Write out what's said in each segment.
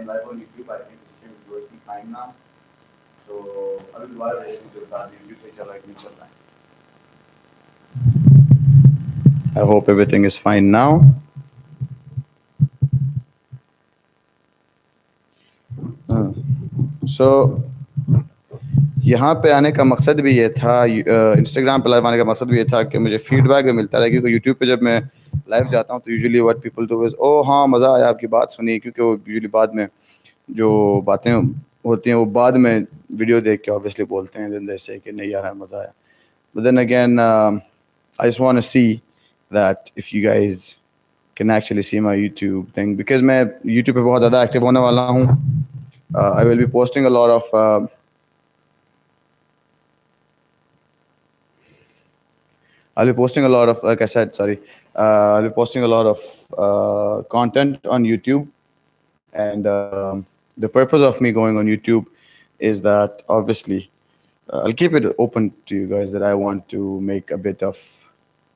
came live on YouTube. I think the stream is working fine now. So अभी दोबारा YouTube बता दें YouTube से चल रहा है कि नहीं चल रहा है. I hope everything is fine now. So यहाँ पे आने का मकसद भी ये था, इंस्टाग्राम पे लाइव आने का मकसद भी ये था कि मुझे फीडबैक भी मिलता रहे, क्योंकि यूट्यूब पे जब मैं लाइव जाता हूँ तो usually what people do is, ओ हाँ मज़ा आया आपकी बात सुनी, क्योंकि वो यूजुअली बाद में जो बातें होती हैं वो बाद में वीडियो देख के ऑब्वियसली बोलते हैं दिन जैसे कि नहीं यार मज़ा आया. But then again I just want to see that if you guys can actually see my YouTube thing, because मैं यूट्यूब पे बहुत ज़्यादा एक्टिव होने वाला हूँ. I will be posting a lot of I'll be posting a lot of, like I said, sorry, I'll be posting a lot of content on YouTube. And the purpose of me going on YouTube is that obviously I'll keep it open to you guys that I want to make a bit of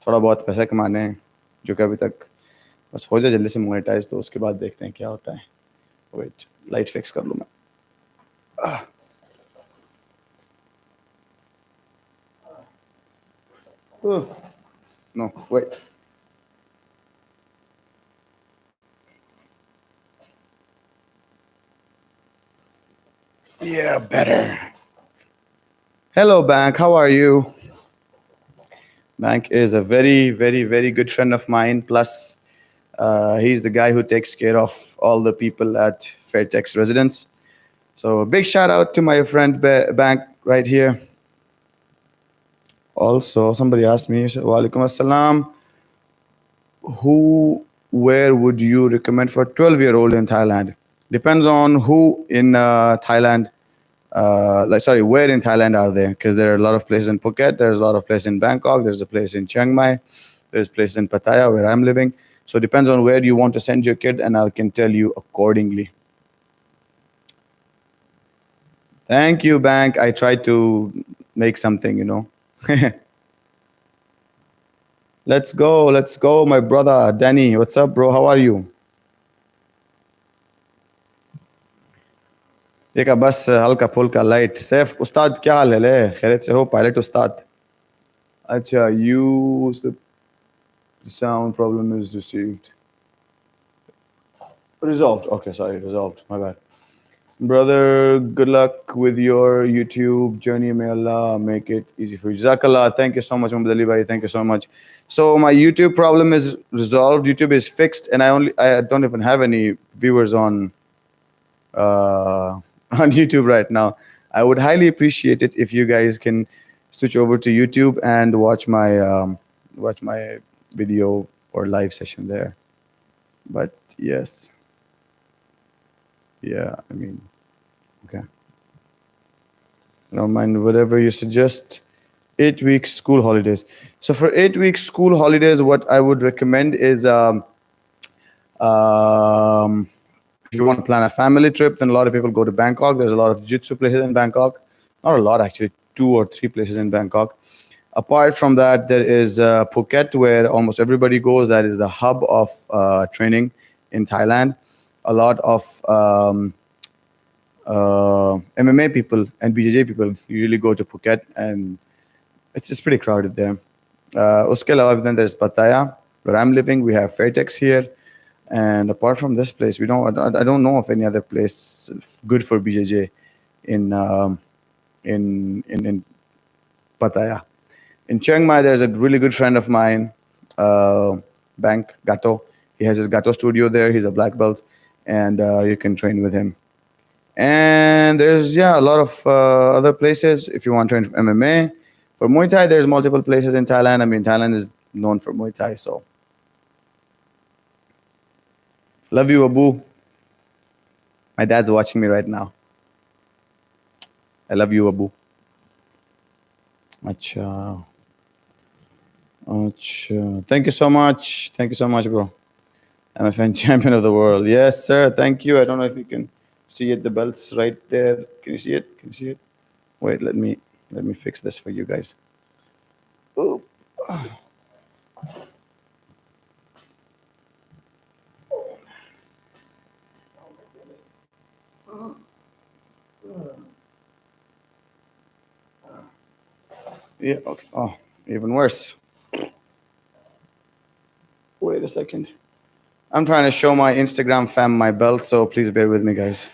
थोड़ा बहुत पैसा कमाने हैं, जो कि अभी तक बस हो जाए जल्दी से मोनेटाइज, तो उसके बाद देखते हैं क्या होता है. वेट, लाइट फिक्स कर लूँ मैं. No, wait. Yeah, better. Hello, Bank. How are you? Bank is a very, very, very good friend of mine. Plus, he's the guy who takes care of all the people at Fairtex Residence. So, a big shout out to my friend Bank right here. Also, somebody asked me, Walaikum Assalam, where would you recommend for a 12-year-old in Thailand? Depends on who in Thailand. Where in Thailand are they? Because there are a lot of places in Phuket, there's a lot of places in Bangkok, there's a place in Chiang Mai, there's a place in Pattaya where I'm living. So it depends on where you want to send your kid, and I can tell you accordingly. Thank you, Bank. I tried to make something, you know. Let's go, my brother Danny. What's up, bro? How are you? देखा बस हल्का फुल्का light. Saif उस्ताद क्या हाल है? ले खैरियत से हो पायलट उस्ताद? अच्छा, you the sound problem is received. Resolved. Okay, sorry, resolved. My bad. Brother, good luck with your YouTube journey. May Allah make it easy for you. Jazakallah. Thank you so much, Muhammad Ali Bhai. Thank you so much. So my YouTube problem is resolved. YouTube is fixed, and I don't even have any viewers on on YouTube right now. I would highly appreciate it if you guys can switch over to YouTube and watch my video or live session there. But yes, yeah, I mean, okay. I don't mind whatever you suggest. 8 weeks school holidays. So for 8 weeks school holidays, what I would recommend is if you want to plan a family trip, then a lot of people go to Bangkok. There's a lot of jiu-jitsu places in Bangkok. Not a lot, actually, 2 or 3 places in Bangkok. Apart from that, there is Phuket, where almost everybody goes. That is the hub of training in Thailand. A lot of MMA people and BJJ people usually go to Phuket, and it's pretty crowded there. Uske alawa, then there's Pattaya, where I'm living. We have Fairtex here. And apart from this place, I don't know of any other place good for BJJ in Pattaya. In Chiang Mai, there's a really good friend of mine, Bank Gato. He has his Gato studio there. He's a black belt, and you can train with him. And there's a lot of other places if you want to train for MMA. For Muay Thai, there's multiple places in Thailand. I mean, Thailand is known for Muay Thai, so. Love you, Abu. My dad's watching me right now. I love you, Abu. Acha. Thank you so much. Thank you so much, bro. I'm a fan champion of the world. Yes, sir. Thank you. I don't know if you can see it. The belt's right there. Can you see it? Can you see it? Wait, let me fix this for you guys. Oh. Yeah, okay. Oh, even worse. Wait a second. I'm trying to show my Instagram fam my belt, so please bear with me, guys.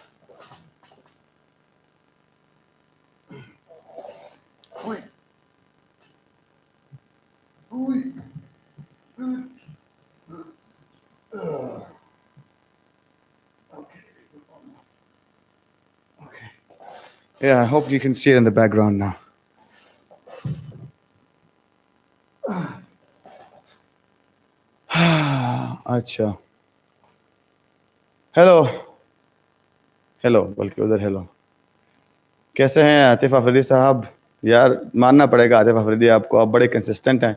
Okay. Yeah, I hope you can see it in the background now. अच्छा hello hello बल्कि उधर hello कैसे हैं आतिफ अफरीदी साहब यार मानना पड़ेगा आतिफ अफरीदी आपको आप बड़े कंसिस्टेंट हैं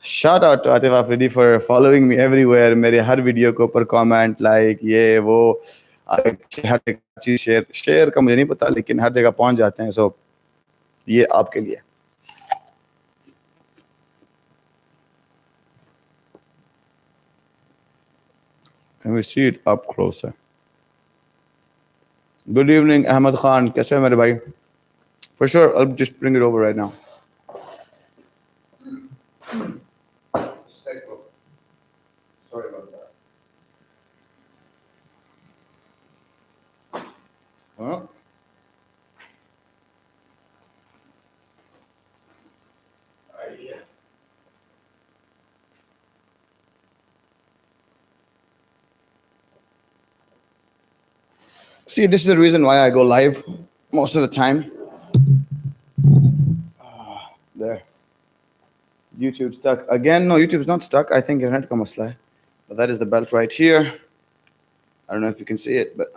shout out to Atif Afridi for following me everywhere मेरे हर वीडियो के ऊपर कमेंट लाइक ये वो हर चीज़ शेयर शेयर का मुझे नहीं पता लेकिन हर जगह पहुंच जाते हैं सो ये आपके लिए Can we see it up closer? Good evening, Ahmed Khan. कैसे हो मेरे भाई? For sure, I'll just bring it over right now. Sorry about that. Huh? See, this is the reason why I go live most of the time. There. YouTube stuck. Again, no, YouTube's not stuck. I think internet ka masla hai. But that is the belt right here. I don't know if you can see it, but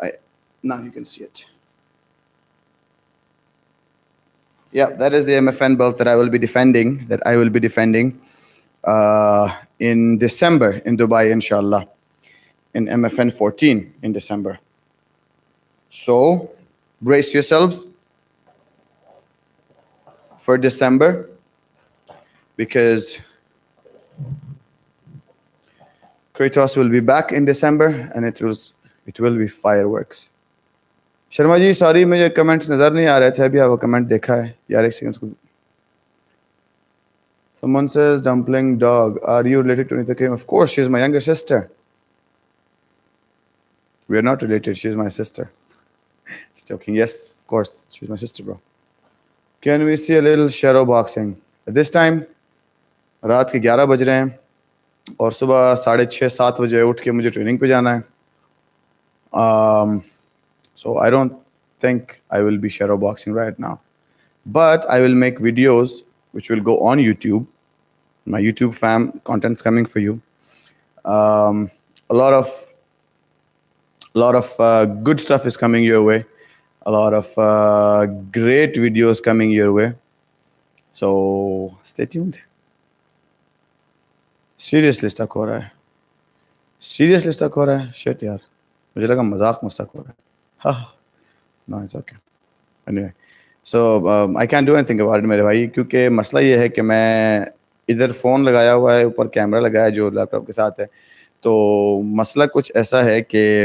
now you can see it. Yeah, that is the MFN belt that I will be defending. In December in Dubai, inshallah. In MFN 14 in December. So, brace yourselves for December because Kratos will be back in December and it will be fireworks. Sharma ji sorry मुझे comments नजर नहीं आ रहे थे अभी आप comment देखा है यार एक सेकंड को Someone says dumpling dog are you related to Uloomi Karim? Of course she's my younger sister. We are not related, she's my sister. Just joking. Yes, of course she's my sister, bro. Can we see a little shadow boxing at this time? रात के 11 बज रहे हैं और सुबह 6:30-7 बजे उठ के मुझे ट्रेनिंग पे जाना है. So I don't think I will be shadow boxing right now, but I will make videos which will go on YouTube. My YouTube fam content's coming for you. A lot of good stuff is coming your way. A lot of great videos coming your way. So stay tuned. Seriously stuck हो रहा है. Seriously stuck हो रहा है. Shit यार. मुझे लगा मजाक में stuck हो रहा है. No, it's okay. Anyway, so I can't do anything about it मेरे भाई क्योंकि मसला ये है कि मैं इधर फ़ोन लगाया हुआ है ऊपर कैमरा लगाया है जो लैपटॉप के साथ है तो मसला कुछ ऐसा है कि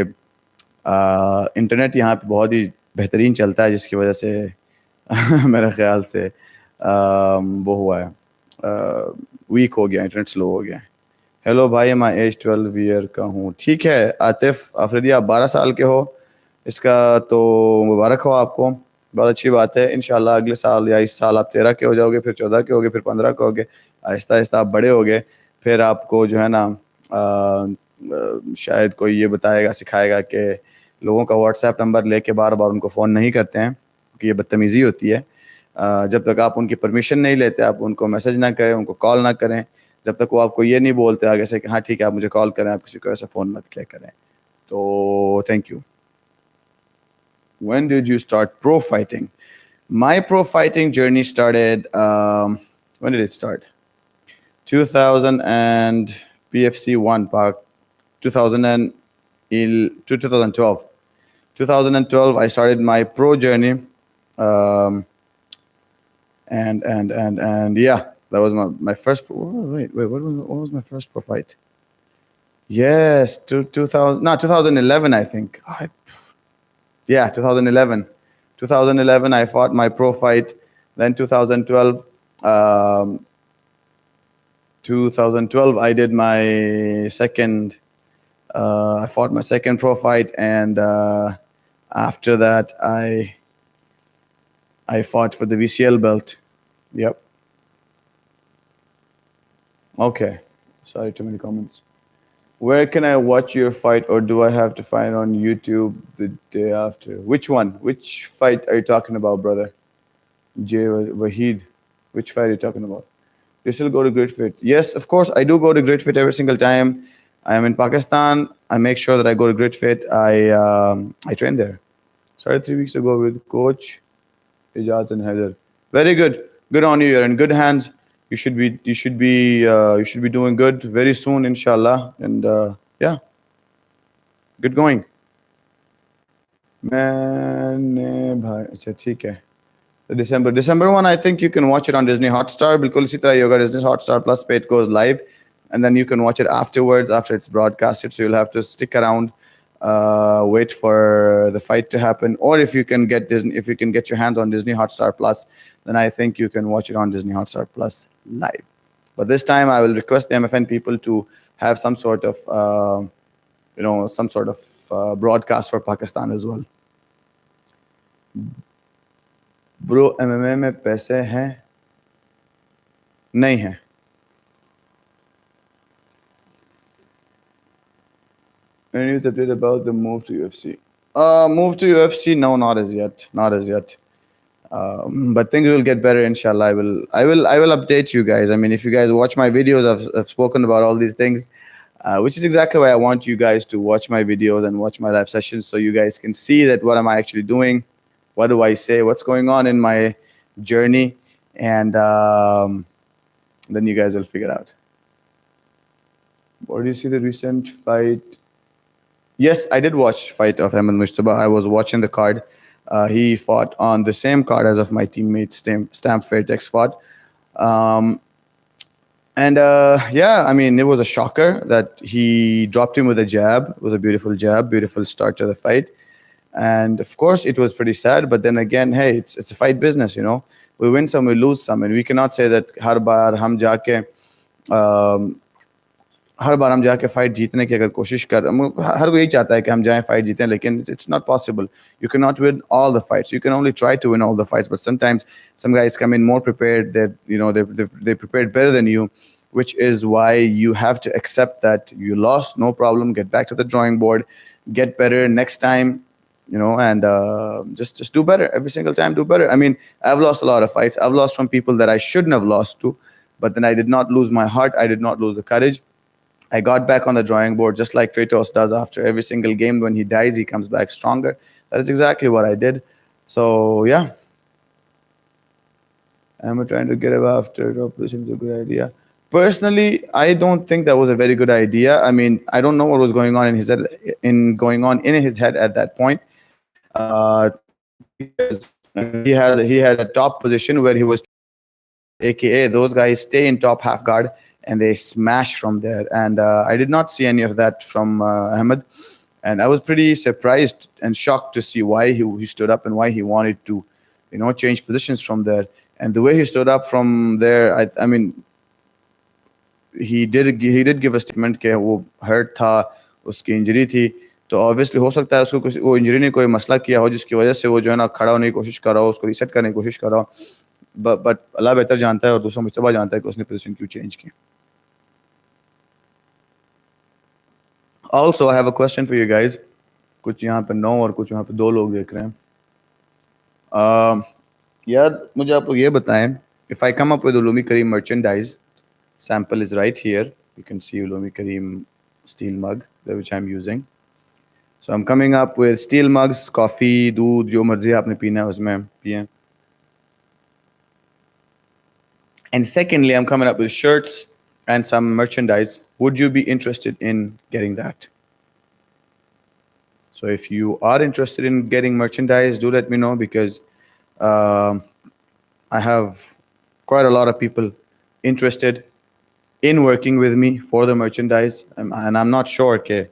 इंटरनेट यहाँ पे बहुत ही बेहतरीन चलता है जिसकी वजह से मेरे ख्याल से वो हुआ है वीक हो गया इंटरनेट स्लो हो गया है. हेलो भाई मैं एज 12 ईयर का हूँ. ठीक है आतिफ अफरीदी आप 12 साल के हो इसका तो मुबारक हो आपको बहुत अच्छी बात है. इंशाल्लाह अगले साल या इस साल आप 13 के हो जाओगे फिर 14 के होगे फिर 15 के होगे आहिस्ता आहिस्ता आप बड़े होगे फिर आपको जो है ना शायद कोई ये बताएगा सिखाएगा कि लोगों का व्हाट्सएप नंबर लेके बार बार उनको फ़ोन नहीं करते हैं क्योंकि ये बदतमीज़ी होती है. जब तक आप उनकी परमिशन नहीं लेते आप उनको मैसेज ना करें उनको कॉल ना करें जब तक वो आपको ये नहीं बोलते आगे से कि हाँ ठीक है आप मुझे कॉल करें आप किसी को ऐसा फ़ोन मत किया करें. तो thank you. When did you start pro fighting? My pro fighting journey started, when did it start? 2000 and PFC 1 Park, 2000 and 2012. 2012, I started my pro journey. And yeah, that was my first, wait, what was my first pro fight? Yes, 2011, I think. Yeah, 2011. 2011, I fought my pro fight. Then 2012, um, 2012, I did my second. I fought my second pro fight, and after that, I fought for the VCL belt. Yep. Okay. Sorry, too many comments. Where can I watch your fight, or do I have to find on YouTube the day after? Which one? Which fight are you talking about, brother? Jay Wahid. Which fight are you talking about? You still go to Great Fit? Yes, of course. I do go to Great Fit every single time I am in Pakistan. I make sure that I go to Great Fit. I train there. Started 3 weeks ago with Coach Ijaz and Heather. Very good. Good on you. You're in good hands. You should be doing good very soon, inshallah. And yeah, good going. मैंने भाई अच्छा ठीक है December one, I think you can watch it on Disney Hotstar. बिल्कुल इसी तरह ही होगा. Disney Hotstar Plus पे it goes live, and then you can watch it afterwards after it's broadcasted. So you'll have to stick around, wait for the fight to happen. Or if you can get your hands on Disney Hotstar Plus, then I think you can watch it on Disney Hotstar Plus live. But this time, I will request the MFN people to have some sort of broadcast for Pakistan as well. Bro, MMA में पैसे हैं नहीं है. Any news update about the move to UFC? Move to UFC? No, not as yet. Not as yet. But things will get better, inshallah. I will update you guys. I mean, if you guys watch my videos, I've spoken about all these things, which is exactly why I want you guys to watch my videos and watch my live sessions, so you guys can see that what am I actually doing, what do I say, what's going on in my journey, and then you guys will figure out. What do you see the recent fight? Yes, I did watch fight of Ahmed Mujtaba. I was watching the card. He fought on the same card as of my teammate Stamp Fairtex fought. And yeah, I mean, it was a shocker that he dropped him with a jab. It was a beautiful jab, beautiful start to the fight. And of course, it was pretty sad. But then again, hey, it's a fight business, you know. We win some, we lose some. And we cannot say that har baar hum jaake हर बार हम जाके fight जीतने की अगर कोशिश कर हर कोई यही चाहता है कि हम जाएं फाइट जीतें लेकिन it's not possible. You cannot win all the fights. You can only try to win all the fights, but sometimes some guys come in more prepared. They prepared better than you, which is why you have to accept that you lost. No problem. Get back to the drawing board. Get better next time. And just do better every single time. Do better. I mean, I've lost a lot of fights. I've lost from people that I shouldn't have lost to, but then I did not lose my heart. I did not lose the courage. I got back on the drawing board just like Kratos does after every single game. When he dies, he comes back stronger. That is exactly what I did. So, yeah. Am I trying to get up after top position is a good idea? Personally, I don't think that was a very good idea. I mean, I don't know what was going on in his head at that point. Because he had a top position where he was, aka those guys stay in top half guard and they smash from there. And I did not see any of that from Ahmed. And I was pretty surprised and shocked to see why he stood up and why he wanted to, change positions from there. And the way he stood up from there, I mean, he did give a statement कि वो hurt था, उसकी injury थी. तो obviously हो सकता है उसको वो इंजरी ने कोई मसला किया हो जिसकी वजह से वो जो है ना खड़ा होने की कोशिश कर रहा हो, उसको रीसेट करने की कोशिश कर रहा हो. बट अल्लाह बेहतर जानता है और दूसरा मुस्तफा जानता है कि उसने पोजीशन क्यों चेंज की. Also, I have a question for you guys. कुछ यहाँ पे 9 और कुछ यहाँ पे 2 लोग देख रहे हैं. यार मुझे आप लोग ये बताएं, if I come up with Uloomi Karim merchandise, sample is right here. You can see Uloomi Karim steel mug which I'm using. So I'm coming up with steel mugs, coffee, दूध, जो मर्जी आपने पीना है उसमें पिएं. And secondly, I'm coming up with shirts and some merchandise. Would you be interested in getting that? So if you are interested in getting merchandise, do let me know, because I have quite a lot of people interested in working with me for the merchandise. And I'm not sure, okay,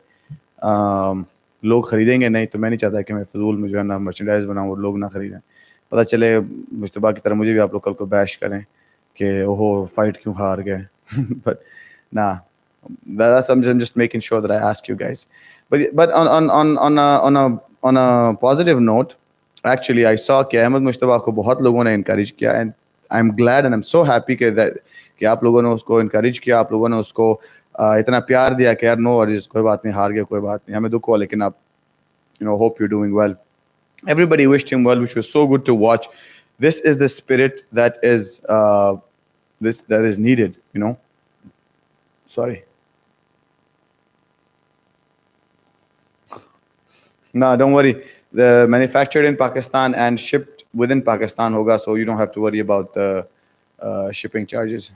लोग खरीदेंगे नहीं, तो मैं नहीं चाहता कि मैं फजूल में जो है ना मर्चेंडाइज बनाऊँ और लोग ना खरीदें। पता चले मुश्तबा की तरह मुझे भी आप लोग कल को बैश करें कि ओहो फाइट क्यों हार गए। बट ना, I'm just making sure that I ask you guys. But on a positive note, actually I saw कि अहमद मुश्तबा को बहुत लोगों ने encourage किया, and I'm glad and I'm so happy कि आप लोगों ने उसको encourage किया, आप लोगों ने उसको इतना प्यार दिया कि यार नो वरीज, कोई बात नहीं, हार गया कोई बात नहीं, हमें दुख हुआ लेकिन आप hope you're doing well. Everybody wished him well, which was so good to watch. This is the spirit that is needed, Sorry. No, don't worry. The manufactured in Pakistan and shipped within Pakistan hoga, so you don't have to worry about the shipping charges.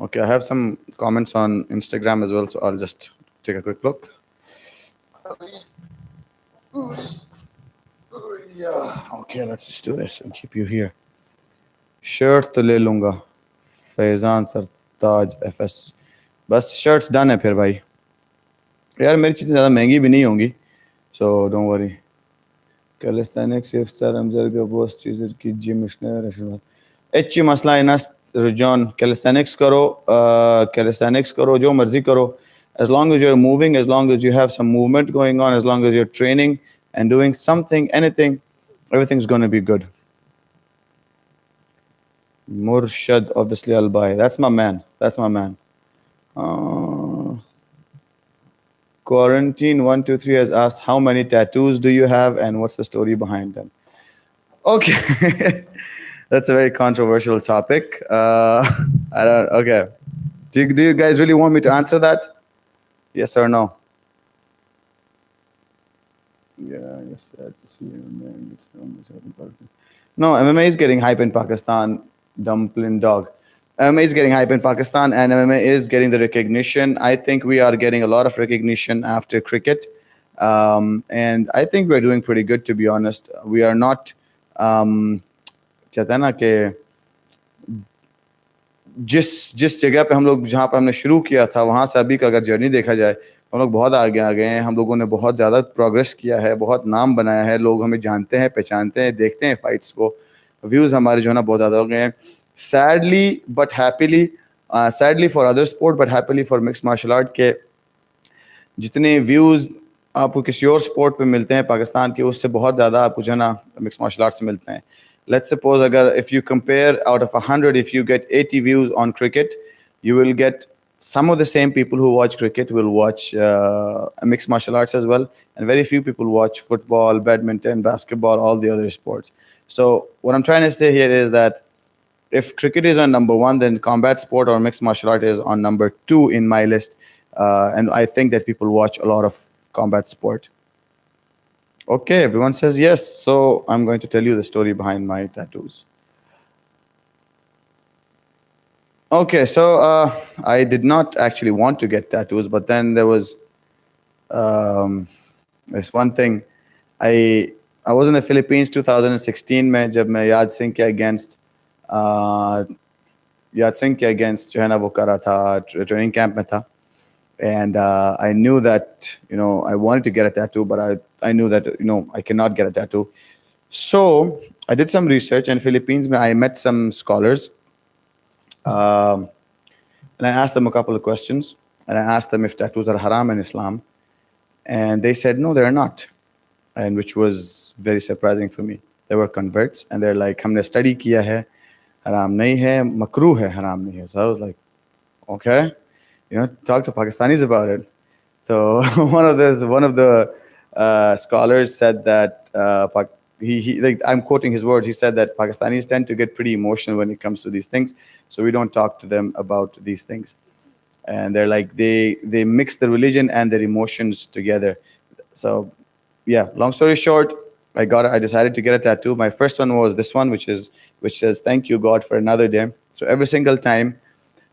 Okay, I have some comments on Instagram as well, so I'll just take a quick look. Yeah. Okay, let's just do this and keep you here. Shirt तो ले लूँगा, फैज़ान सरताज FS। बस shirts done है फिर भाई। यार मेरी चीज़ें ज़्यादा महंगी भी नहीं होंगी, सो डोंट वरी। कैलिस्थेनिक्स इफ्तार अमजर का बोस चीज़र की जिम मिशनर एच मसला इनस रुझान कैलिस्थेनिक्स करो जो मर्जी करो, as long as you're moving, as long as you have some movement going on, as long as you're training and doing something, anything, everything's going to be good. Murshad, obviously I'll buy. That's my man. That's my man. Quarantine 123 has asked how many tattoos do you have and what's the story behind them. Okay. That's a very controversial topic. I don't. Okay. Do you guys really want me to answer that? Yes or no? Yeah, yes. No, MMA is getting hype in Pakistan. Dumpling dog. MMA is getting hype in Pakistan, and MMA is getting the recognition. I think we are getting a lot of recognition after cricket, and I think we're doing pretty good, to be honest. We are not. कहते हैं ना कि जिस जगह पे हम लोग जहाँ पे हमने शुरू किया था वहाँ से अभी का अगर जर्नी देखा जाए, हम लोग बहुत आगे आ गए हैं। हम लोगों ने बहुत ज़्यादा प्रोग्रेस किया है, बहुत नाम बनाया है, लोग हमें जानते हैं, पहचानते हैं, देखते हैं फाइट्स को, व्यूज़ हमारे जो है ना बहुत ज़्यादा हो गए हैं। Sadly but happily, sadly for other sport but happily for mix martial art के जितने व्यूज़ आपको किसी और स्पोर्ट पे मिलते हैं पाकिस्तान के, उससे बहुत ज़्यादा आपको जो है ना मिक्स मार्शल आर्ट से मिलते हैं। Let's suppose agar if you compare out of 100, if you get 80 views on cricket, you will get some of the same people who watch cricket will watch mixed martial arts as well, and very few people watch football, badminton, basketball, all the other sports. So what I'm trying to say here is that if cricket is on number one, then combat sport or mixed martial art is on number two in my list, and I think that people watch a lot of combat sport. Okay, everyone says yes. So I'm going to tell you the story behind my tattoos. Okay, so I did not actually want to get tattoos, but then there was this one thing. I was in the Philippines 2016 में जब मैं याद सिंह के against जो है ना वो कर रहा था, ट्रेनिंग कैंप में था. And I knew that, I wanted to get a tattoo, but I knew that, I cannot get a tattoo. So I did some research in Philippines. I met some scholars, and I asked them a couple of questions. And I asked them if tattoos are haram in Islam. And they said, no, they're not. And which was very surprising for me. They were converts, and they're like, हमने study किया है, haram नहीं है, makruh है, haram नहीं है. So I was like, okay. Talk to Pakistanis about it. So one of the scholars said that he like, I'm quoting his words. He said that Pakistanis tend to get pretty emotional when it comes to these things, so we don't talk to them about these things. And they're like they mix the religion and their emotions together. So yeah, long story short, I decided to get a tattoo. My first one was this one, which says "Thank you God for another day." So every single time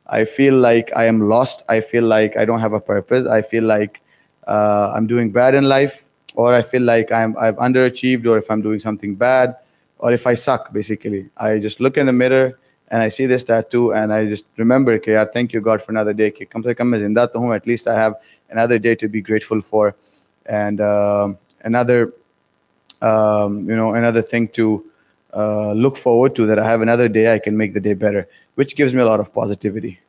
I feel like I am lost, I feel like I don't have a purpose, I feel like I'm doing bad in life, or I feel like I've underachieved, or if I'm doing something bad, or if I suck, basically, I just look in the mirror and I see this tattoo and I just remember कि यार thank you God for another day कि कम से कम मैं जिंदा तो हूँ, at least I have another day to be grateful for, and another another thing to look forward to, that I have another day I can make the day better, which gives me a lot of positivity.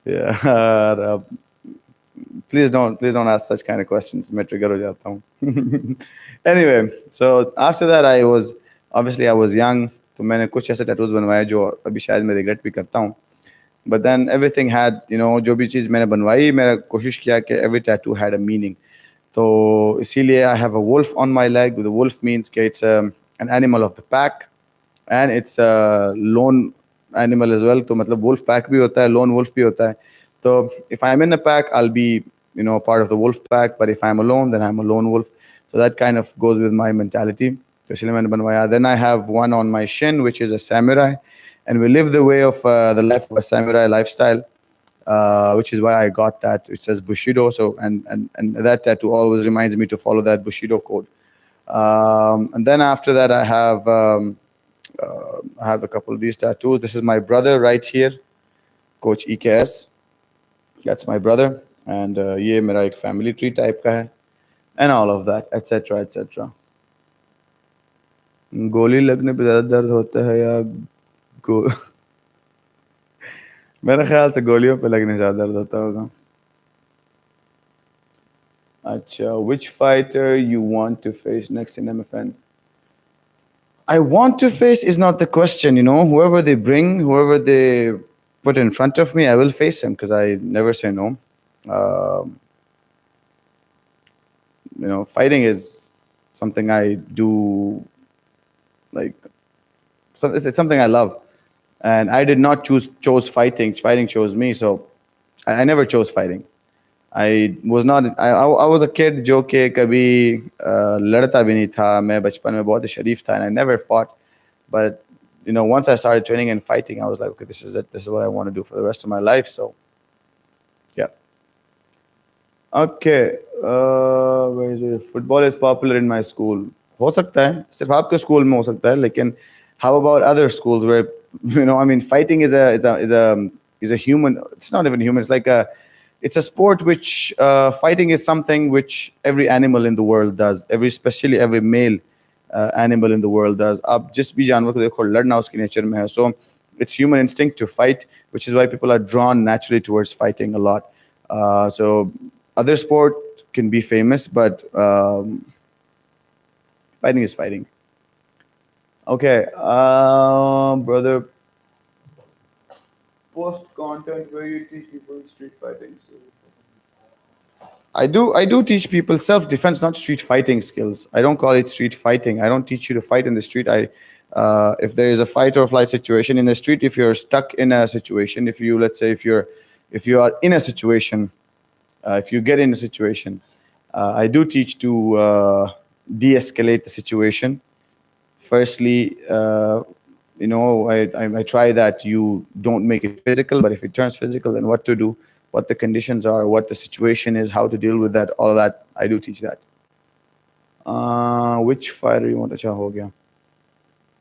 Yeah. Please don't ask such kind of questions. मैं trigger हो जाता हूँ. Anyway, so after that I was young, तो मैंने कुछ ऐसे tattoos बनवाए जो अभी शायद मैं regret भी करता हूँ. But then everything had, जो भी चीज़ मैंने बनवाई, मैंने कोशिश किया कि every tattoo had a meaning. तो इसीलिए I have a wolf on my leg. The wolf means कि it's an animal of the pack, and it's a lone animal as well. तो मतलब wolf pack भी होता है, lone wolf भी होता है. तो if I'm in a pack, I'll be part of the wolf pack. But if I'm alone, then I'm a lone wolf. So that kind of goes with my mentality. तो इसलिए मैंने बनवाया. Then I have one on my shin, which is a samurai, and we live the way of the life of a samurai lifestyle. Which is why I got that. It says Bushido, so and that tattoo always reminds me to follow that Bushido code. And then after that, I have a couple of these tattoos. This is my brother right here, Coach EKS. That's my brother, and ये मेरा एक family tree type का है, and all of that, etc. etc. गोली लगने पे ज़्यादा दर्द होता है या गो मेरे ख्याल से गोलियों पे लगने से ज़्यादा दर्द होता होगा. अच्छा, which fighter you want to face next in MFN? I want to face is not the question, Whoever they bring, whoever they put in front of me, I will face him because I never say no. Um, Fighting is something I do, like, so it's something I love, and I did not chose fighting. Fighting chose me, so I never chose fighting. I was not. I was a kid जो कि कभी लड़ता भी नहीं था. मैं बचपन में बहुत शरीफ था, and I never fought. But once I started training and fighting, I was like, okay, this is it. This is what I want to do for the rest of my life. So, yeah. Okay. Where is it? Football is popular in my school. हो सकता है, सिर्फ आपके school में हो सकता है, लेकिन how about other schools where I mean, fighting is a human. It's not even human. It's a sport which fighting is something which every animal in the world does. Especially every male animal in the world does. आप जिस भी जानवर को देखो, लड़ना उसकी nature में है. So it's human instinct to fight, which is why people are drawn naturally towards fighting a lot. So other sport can be famous, but fighting is fighting. Okay, brother. Post content where you teach people street fighting. I do teach people self-defense, not street fighting skills. I don't call it street fighting. I don't teach you to fight in the street. If there is a fight or flight situation in the street, if you're stuck in a situation, let's say if you are in a situation, if you get in a situation, I do teach to de-escalate the situation. Firstly, I try that you don't make it physical, but if it turns physical, then what to do, what the conditions are, what the situation is, how to deal with that, all of that, I do teach that. Which fighter you want? Acha ho gaya.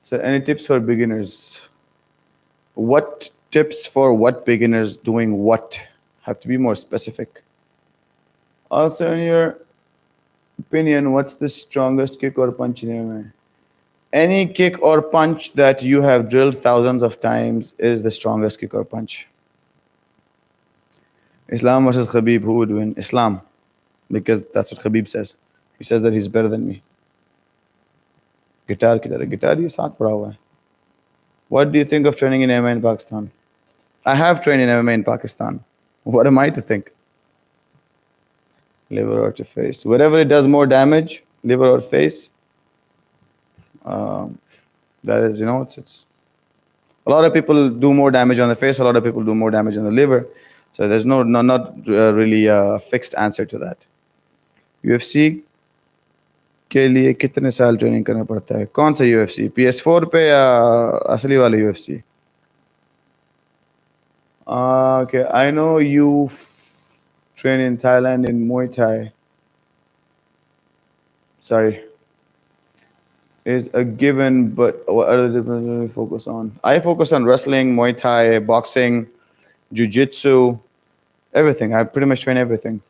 So any tips for beginners? What tips for what beginners doing what? Have to be more specific. Also, in your opinion, what's the strongest kick or punch in MMA? Any kick or punch that you have drilled thousands of times is the strongest kick or punch. Islam versus Khabib, who would win? Islam, because that's what Khabib says. He says that he's better than me. Guitar ki tarah. Guitar ye saath pada hua hai. What do you think of training in MMA in Pakistan? I have trained in MMA in Pakistan. What am I to think? Liver or to face? Wherever it does more damage, liver or face, that is, it's a lot of people do more damage on the face. A lot of people do more damage on the liver. So there's not really a fixed answer to that. UFC के लिए कितने साल training करना पड़ता है? कौन सा UFC? PS4 पे या असली वाला UFC? Okay, I know you train in Thailand in Muay Thai. Sorry, is a given, but what other disciplines do you focus on? I focus on wrestling, Muay Thai, boxing, jiu-jitsu, everything. I pretty much train everything.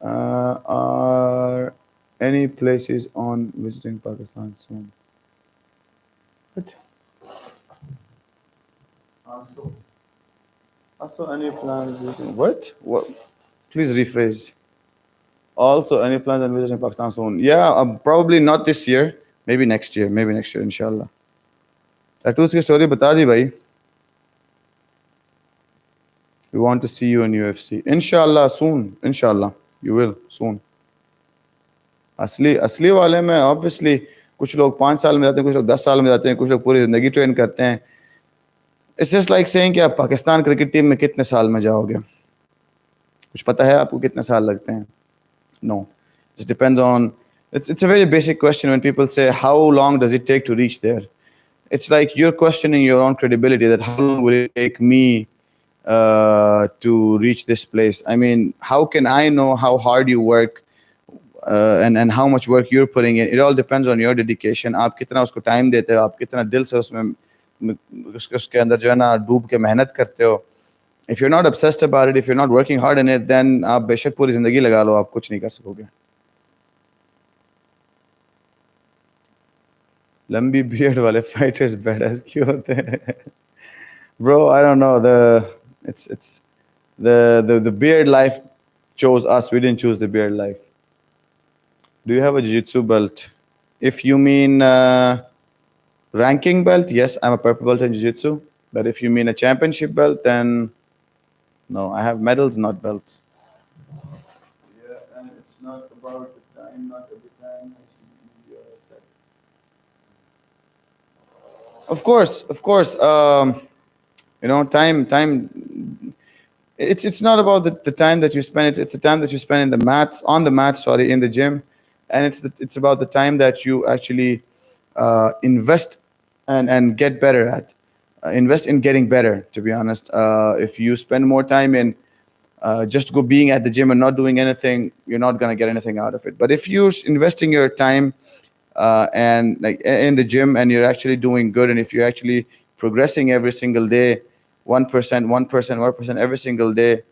Are any places on visiting Pakistan soon? What? Also, any plans visiting? What? What? Please rephrase. Also, any plans on visiting Pakistan soon? Yeah, probably not this year. Maybe next year. Maybe next year, inshallah. Tattoos की story बता दी भाई. We want to see you in UFC. Inshallah, soon. Inshallah, you will soon. असली असली वाले में obviously कुछ लोग 5 साल में जाते हैं, कुछ लोग 10 साल में जाते हैं, कुछ लोग पूरी जिंदगी ट्रेन करते हैं. इट्स जस्ट लाइक सेइंग कि आप पाकिस्तान क्रिकेट टीम में कितने साल में जाओगे. कुछ पता है आपको कितने साल लगते हैं? No. It depends on. It's a very basic question when people say how long does it take to reach there. It's like you're questioning your own credibility. That how long will it take me to reach this place? I mean, how can I know how hard you work and how much work you're putting in? It all depends on your dedication. आप कितना उसको time देते हो, आप कितना दिल से उसके अंदर जो है ना डूब के मेहनत करते हो. If you're not obsessed about it, if you're not working hard in it, then आप बेशक पूरी जिंदगी लगा लो, आप कुछ नहीं कर सकोगे. लंबी बियर्ड वाले फाइटर्स बैडएस क्यों होते हैं? Bro, I don't know. It's the beard life chose us. We didn't choose the beard life. Do you have a jiu-jitsu belt? If you mean ranking belt, yes, I'm a purple belt in jiu-jitsu. But if you mean a championship belt, then no, I have medals, not belts. Yeah, and it's not about the time, not every time. Of course. Time. It's not about the time that you spend. It's the time that you spend in the mats, on the mat. Sorry, in the gym, and it's about the time that you actually invest and get better at. Invest in getting better. To be honest, if you spend more time in just go being at the gym and not doing anything, you're not gonna get anything out of it. But if you're investing your time and like in the gym and you're actually doing good, and if you're actually progressing every single day, 1%, 1%, 1% every single day,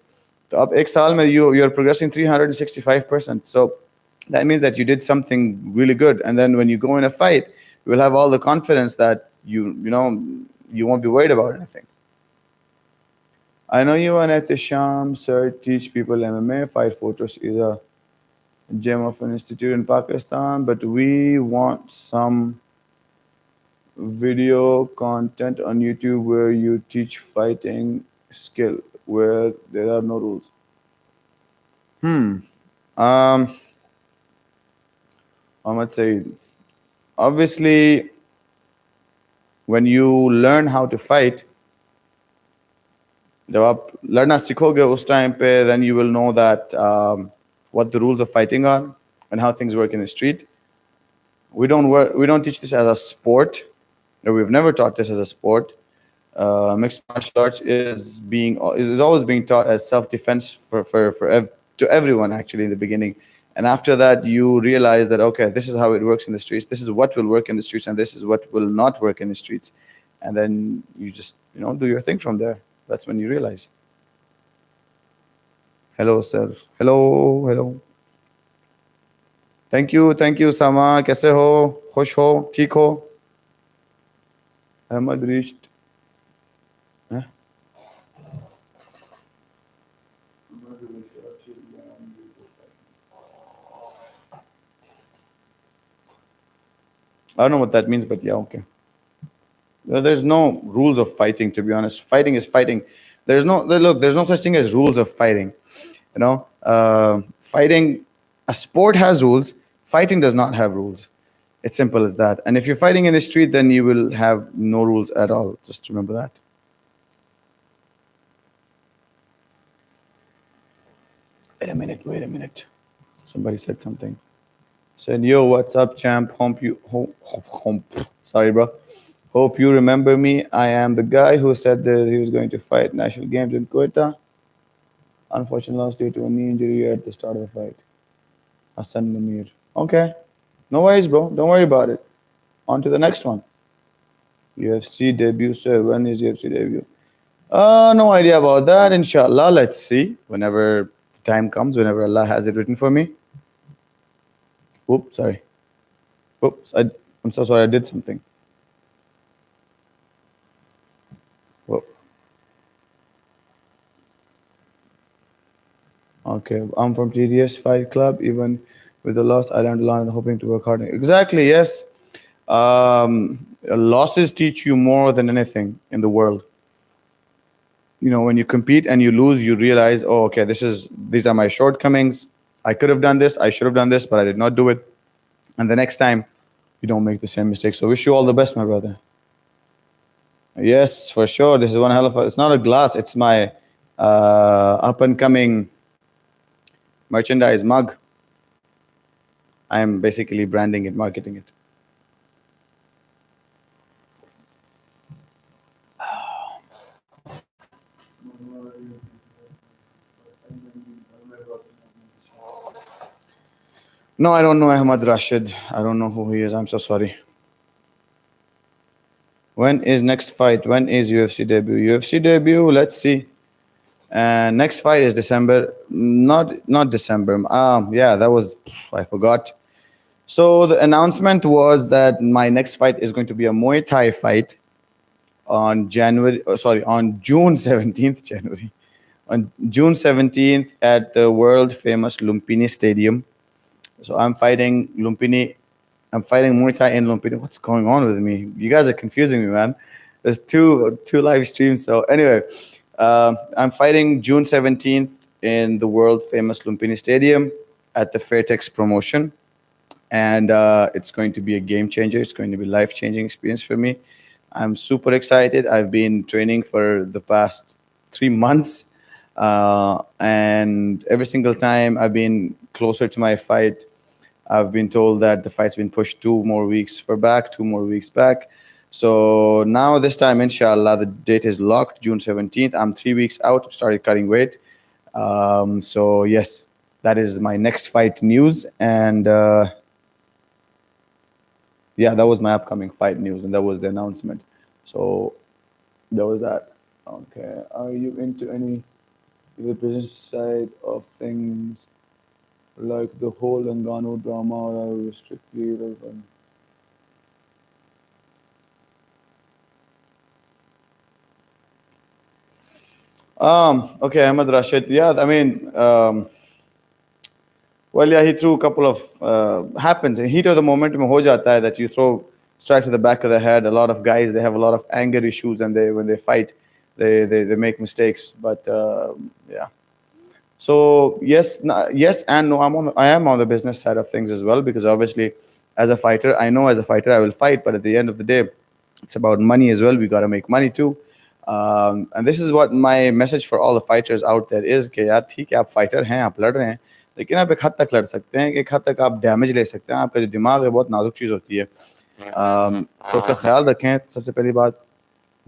तो अब एक साल में you're progressing 365%. So that means that you did something really good. And then when you go in a fight, you will have all the confidence that you won't be worried about anything. I know you and Ehtisham sir teach people MMA. Fight Fortress is a gem of an institute in Pakistan, but we want some video content on YouTube where you teach fighting skill where there are no rules. Ahmad Said. Obviously, when you learn how to fight, जब आप लड़ना सीखोगे उस time पे, then you will know that what the rules of fighting are and how things work in the street. We don't teach this as a sport. We've never taught this as a sport. Mixed martial arts is always being taught as self-defense to everyone actually in the beginning. And after that, you realize that, okay, this is how it works in the streets. This is what will work in the streets, and this is what will not work in the streets. And then you just, do your thing from there. That's when you realize. Hello, sir. Hello. Thank you, Sama. कैसे हो? खुश हो? ठीक हो? Ahmad reached. Huh? I don't know what that means, but yeah, okay. There's no rules of fighting, to be honest. Fighting is fighting. There's no such thing as rules of fighting. Fighting, a sport has rules. Fighting does not have rules. It's simple as that. And if you're fighting in the street, then you will have no rules at all. Just remember that. Wait a minute. Somebody said something. Said, yo, what's up, champ? Sorry, bro. Hope you remember me. I am the guy who said that he was going to fight national games in Quetta. Unfortunately, lost due to a knee injury at the start of the fight. Hassan Munir. Okay. No worries, bro. Don't worry about it. On to the next one. UFC debut, sir. When is UFC debut? No idea about that. Inshallah, let's see. Whenever time comes, whenever Allah has it written for me. Oops, sorry. Oops, I'm so sorry. I did something. Whoop. Okay, I'm from TDS Fight Club. Even with the loss, I learned a lot and hoping to work hard. Exactly. Yes. Losses teach you more than anything in the world. You know, when you compete and you lose, you realize, oh, okay, these are my shortcomings. I could have done this. I should have done this, but I did not do it. And the next time, you don't make the same mistake. So wish you all the best, my brother. Yes, for sure. This is one hell of a. It's not a glass. It's my up and coming merchandise mug. I am basically branding it, marketing it. No, I don't know Ahmad Rashid. I don't know who he is. I'm so sorry. When is next fight? When is UFC debut? UFC debut. Let's see. And next fight is December. Not December. Yeah, that was I forgot. So the announcement was that my next fight is going to be a Muay Thai fight on on June 17th, January. On June 17th at the world famous Lumpini Stadium. So I'm fighting Lumpini. I'm fighting Muay Thai in Lumpini. What's going on with me? You guys are confusing me, man. There's two live streams. So anyway, I'm fighting June 17th in the world famous Lumpini Stadium at the Fairtex promotion, and it's going to be a game changer. It's going to be life changing experience for me. I'm super excited. I've been training for the past 3 months, and every single time I've been closer to my fight. I've been told that the fight's been pushed 2 more weeks for back, 2 more weeks back. So now this time, inshallah, the date is locked, June 17th. I'm 3 weeks out, started cutting weight. So yes, that is my next fight news. And yeah, that was my upcoming fight news, and that was the announcement. So that was that. Okay. Are you into any the business side of things like the whole Engano drama, or are you strictly relevant? Okay, Ahmed Rashid. Yeah, I mean, well, yeah, he threw a couple of happens in heat of the moment. में हो जाता है that you throw strikes at the back of the head. A lot of guys they have a lot of anger issues, and they when they fight, they make mistakes. But yeah, so yes, yes and no. I am on the business side of things as well, because obviously, as a fighter, I know as a fighter I will fight, but at the end of the day, it's about money as well. We got to make money too. And this is what my message for all the fighters out there is कि यार ठीक है आप fighter हैं आप लड़ रहे हैं लेकिन आप एक हद तक लड़ सकते हैं एक हद तक आप डैमेज ले सकते हैं आपका जो दिमाग है बहुत नाजुक चीज़ होती है तो उसका ख्याल रखें सबसे पहली बात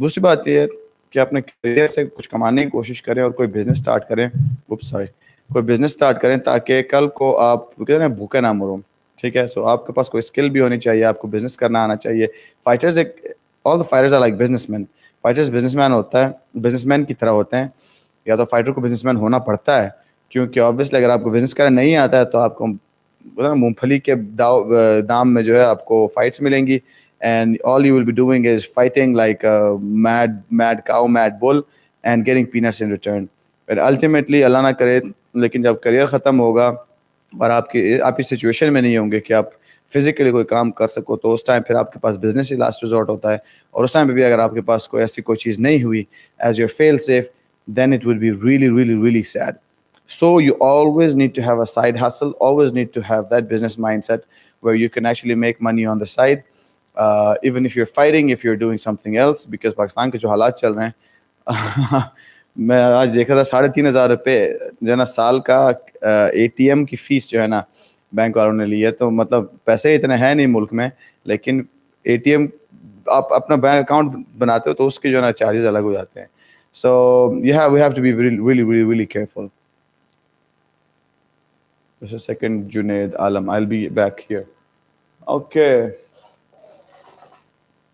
दूसरी बात ये है कि अपने करियर से कुछ कमाने की कोशिश करें और कोई बिजनेस स्टार्ट करें उप्स सॉरी कोई बिजनेस स्टार्ट करें ताकि कल को आप कहते हैं ना भूखे ना मरो ठीक है सो आपके पास कोई स्किल भी होनी चाहिए आपको बिजनेस करना आना चाहिए फाइटर्स एक all the fighters are like businessman fighters businessman होता है बिजनेसमैन की तरह होते हैं या तो फाइटर को बिजनेसमैन होना पड़ता है क्योंकि ऑब्वियसली अगर आपको बिजनेस करना नहीं आता है तो आपको मूंगफली के दाम में जो है आपको फाइट्स मिलेंगी and all you will be doing is fighting like a mad cow mad bull and getting peanuts in return but ultimately अल्लाह ना करे लेकिन जब करियर ख़त्म होगा और आप इस सिचुएशन में नहीं होंगे कि आप फिजिकली कोई काम कर सको तो उस टाइम फिर आपके पास बिजनेस ही लास्ट रिजॉर्ट होता है और उस टाइम पे भी अगर आपके पास कोई ऐसी कोई चीज़ नहीं हुई as your fail safe then it will be really really really sad so you always need to have a side hustle always need to have that business mindset where you can actually make money on the side even if you're fighting if you're doing something else because Pakistan के जो हालात चल रहे हैं मैं आज देखा था 3,500 रुपये जो है ना साल का एटीएम की फीस जो है ना बैंक वालों ने ली है तो मतलब पैसे इतने हैं नहीं मुल्क में लेकिन एटीएम आप अपना बैंक अकाउंट बनाते हो तो उसके जो है ना चार्जेस अलग हो जाते हैं so yeah we have to be really really really really careful Just a second, Junaid Alam. I'll be back here. Okay.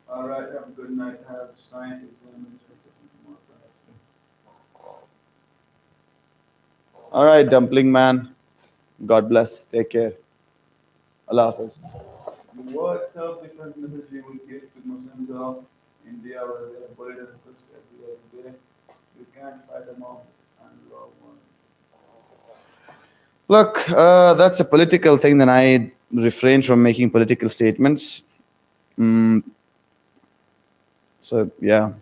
All right. Have a good night. Have science examination. All right, dumpling man. God bless. Take care. Allah Hafiz. What's up? Different message you will give to Muslims of India where they are bullied and pushed every day. You can't fight them off and love one. Look, that's a political thing. Then I refrain from making political statements. Mm, so yeah,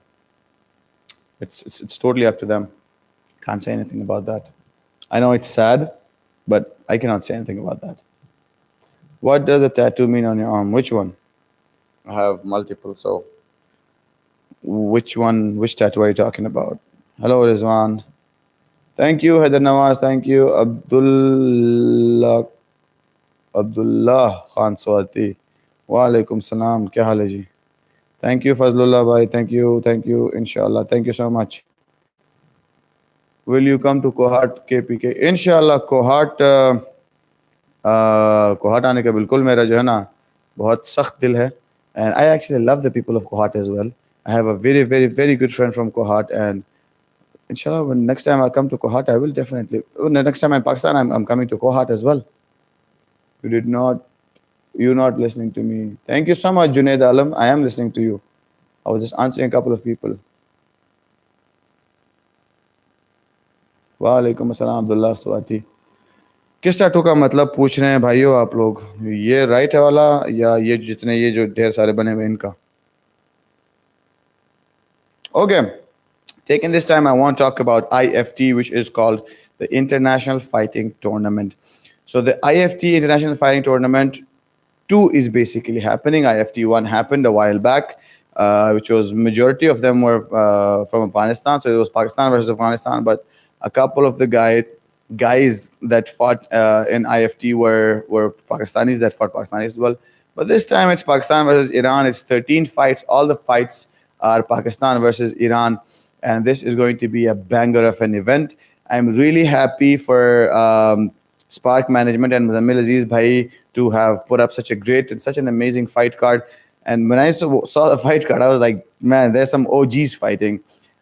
it's totally up to them. Can't say anything about that. I know it's sad, but I cannot say anything about that. What does a tattoo mean on your arm? Which one? I have multiple. So which one? Which tattoo are you talking about? Hello, Rizwan. Thank you, Heather Nawaz. Thank you, Abdullah Khan Swati. Wa alaikum salam. Kya hal hai ji? Thank you, Fazlullah bhai. Thank you, inshallah. Thank you so much. Will you come to Kohat KPK? Inshallah, Kohat आने का बिल्कुल मेरा जो है ना बहुत सख्त दिल है. And I actually love the people of Kohat as well. I have a very, very, very good friend from Kohat, and inshallah, when next time I come to Kohat, I will definitely. When the next time I'm in Pakistan, I'm coming to Kohat as well. You did not, you not listening to me. Thank you so much, Junaid Alam. I am listening to you. I was just answering a couple of people. वालेकुम अस्सलाम अब्दुल्ला स्वाति. किस tattoo का मतलब पूछ रहे हैं भाइयों आप लोग? ये राइट वाला या ये जितने ये जो ढेर सारे बने हुए इनका? Okay. Taking this time, I want to talk about IFT, which is called the International Fighting Tournament. So the IFT International Fighting Tournament 2 is basically happening. IFT 1 happened a while back, which was majority of them were from Afghanistan. So it was Pakistan versus Afghanistan, but a couple of the guys that fought in IFT were Pakistanis that fought Pakistanis as well. But this time it's Pakistan versus Iran. It's 13 fights. All the fights are Pakistan versus Iran. And this is going to be a banger of an event. I'm really happy for Spark Management and Muzammil Aziz Bhai to have put up such a great and such an amazing fight card. And when I saw the fight card, I was like, man, there's some OGs fighting.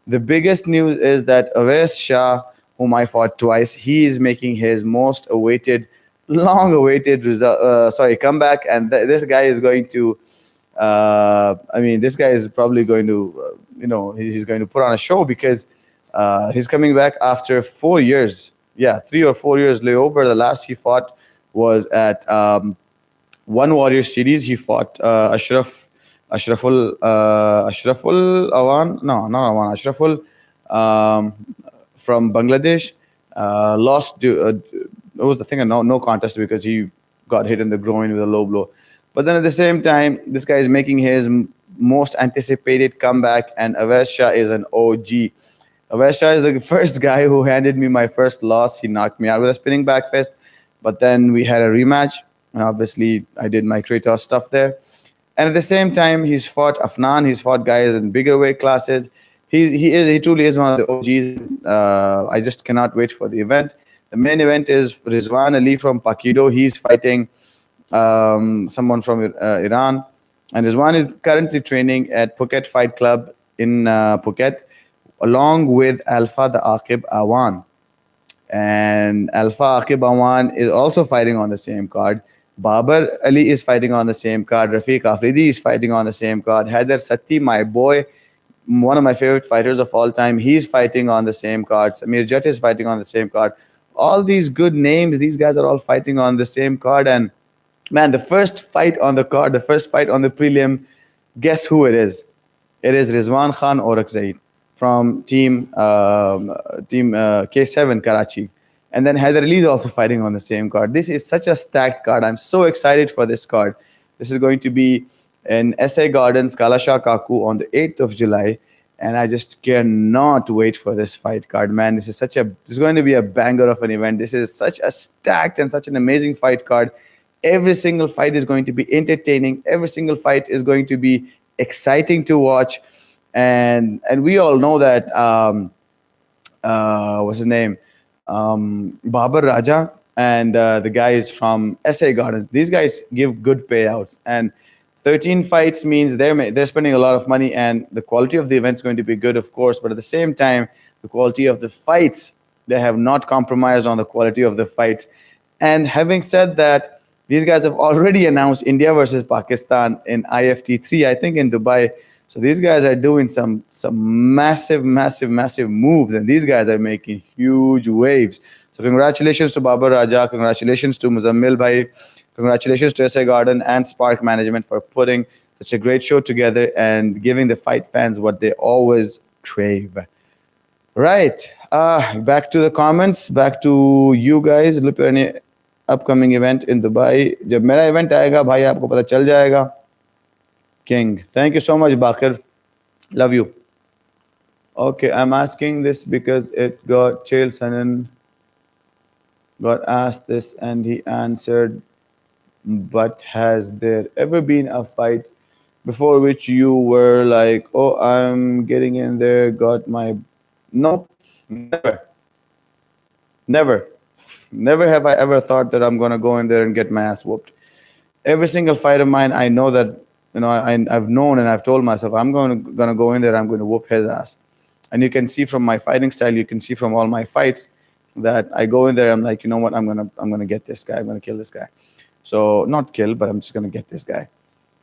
The biggest news is that Awais Shah, whom I fought twice, he is making his most awaited, long-awaited comeback. And this guy is going to, this guy is probably going to, he's going to put on a show because he's coming back after 4 years. Yeah, 3 or 4 years layover. The last he fought was at One Warrior Series. He fought Ashraful Awan. No, not Awan. Ashraful from Bangladesh. Lost. It was the thing, a no contest because he got hit in the groin with a low blow. But then at the same time, this guy is making his most anticipated comeback, and Awais Shah is an OG. Awais Shah is the first guy who handed me my first loss. He knocked me out with a spinning back fist, but then we had a rematch, and obviously I did my Kratos stuff there. And at the same time, he's fought Afnan, he's fought guys in bigger weight classes. He truly is one of the OGs. I just cannot wait for the event. The main event is Rizwan Ali from Pakido. He's fighting someone from Iran. And Rizwan is currently training at Phuket Fight Club in Phuket, along with Alpha the Aqib Awan. And Alpha Aqib Awan is also fighting on the same card. Babar Ali is fighting on the same card. Rafiq Afridi is fighting on the same card. Haider Satti, my boy, one of my favorite fighters of all time, he's fighting on the same card. Samir Jatt is fighting on the same card. All these good names, these guys are all fighting on the same card. And man, the first fight on the card, the first fight on the prelim, guess who it is? It is Rizwan Khan Orakzai from team K7 Karachi. And then Haider Ali is also fighting on the same card. This is such a stacked card. I'm so excited for this card. This is going to be in SA Gardens, Kalasha Kaku on the 8th of July. And I just cannot wait for this fight card, man. This is going to be a banger of an event. This is such a stacked and such an amazing fight card. Every single fight is going to be entertaining. Every single fight is going to be exciting to watch. And we all know that, what's his name? Babar Raja, and the guys from SA Gardens. These guys give good payouts, and 13 fights means they're spending a lot of money, and the quality of the event's going to be good, of course. But at the same time, the quality of the fights, they have not compromised on the quality of the fights. And having said that, these guys have already announced India versus Pakistan in IFT3, I think in Dubai. So these guys are doing some massive moves, and these guys are making huge waves. So congratulations to Babar Raja, congratulations to Muzammil Bhai, congratulations to SA Garden and Spark Management for putting such a great show together and giving the fight fans what they always crave. Right. Back to the comments. Back to you guys. Look at any upcoming event in Dubai. जब मेरा event आएगा भाई आपको पता चल जाएगा. King. Thank you so much, Bakir. Love you. Okay, I'm asking this because it got Chael Sonnen got asked this and he answered. But has there ever been a fight before which you were like, oh, I'm getting in there, got my. Nope, never. Never. Never have I ever thought that I'm going to go in there and get my ass whooped. Every single fight of mine, I know that, I've known and I've told myself, I'm going to go in there, I'm going to whoop his ass. And you can see from my fighting style, you can see from all my fights that I go in there, I'm like, you know what, I'm gonna get this guy, I'm gonna kill this guy. So not kill, but I'm just gonna get this guy.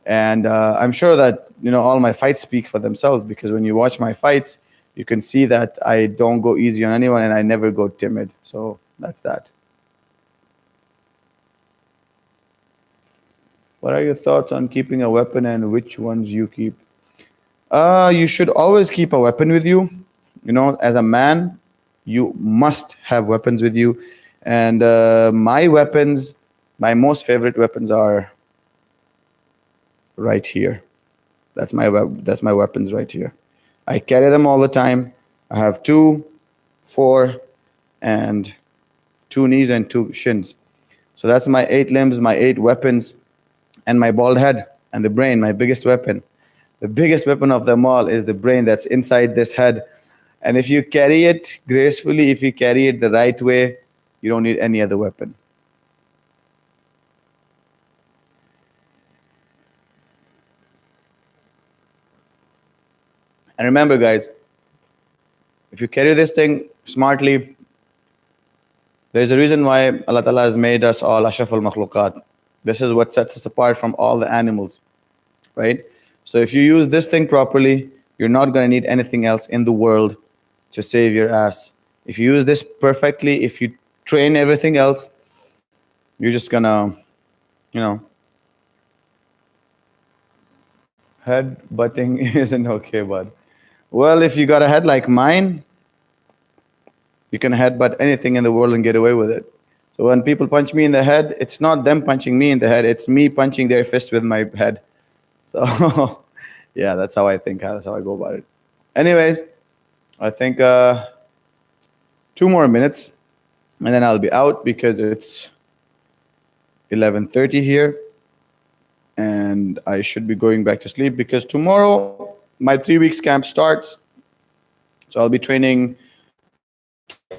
And I'm sure that all my fights speak for themselves, because when you watch my fights, you can see that I don't go easy on anyone and I never go timid. So that's that. What are your thoughts on keeping a weapon and which ones you keep? You should always keep a weapon with you. As a man, you must have weapons with you. And my weapons, my most favorite weapons are right here. That's my weapons right here. I carry them all the time. I have 2, 4, and 2 knees and 2 shins. So that's my 8 limbs, my 8 weapons, and my bald head and the brain, my biggest weapon. The biggest weapon of them all is the brain that's inside this head. And if you carry it gracefully, if you carry it the right way, you don't need any other weapon. And remember, guys, if you carry this thing smartly, there's a reason why Allah Ta'ala has made us all ashraful makhluqat. This is what sets us apart from all the animals, right? So if you use this thing properly, you're not going to need anything else in the world to save your ass. If you use this perfectly, if you train everything else, you're just going to, head butting isn't okay, bud. Well, if you got a head like mine, you can headbutt anything in the world and get away with it. So when people punch me in the head, it's not them punching me in the head, it's me punching their fist with my head. So yeah, that's how I think. That's how I go about it. Anyways, I think 2 more minutes, and then I'll be out because it's 11:30 here, and I should be going back to sleep because tomorrow my 3 weeks camp starts. So I'll be training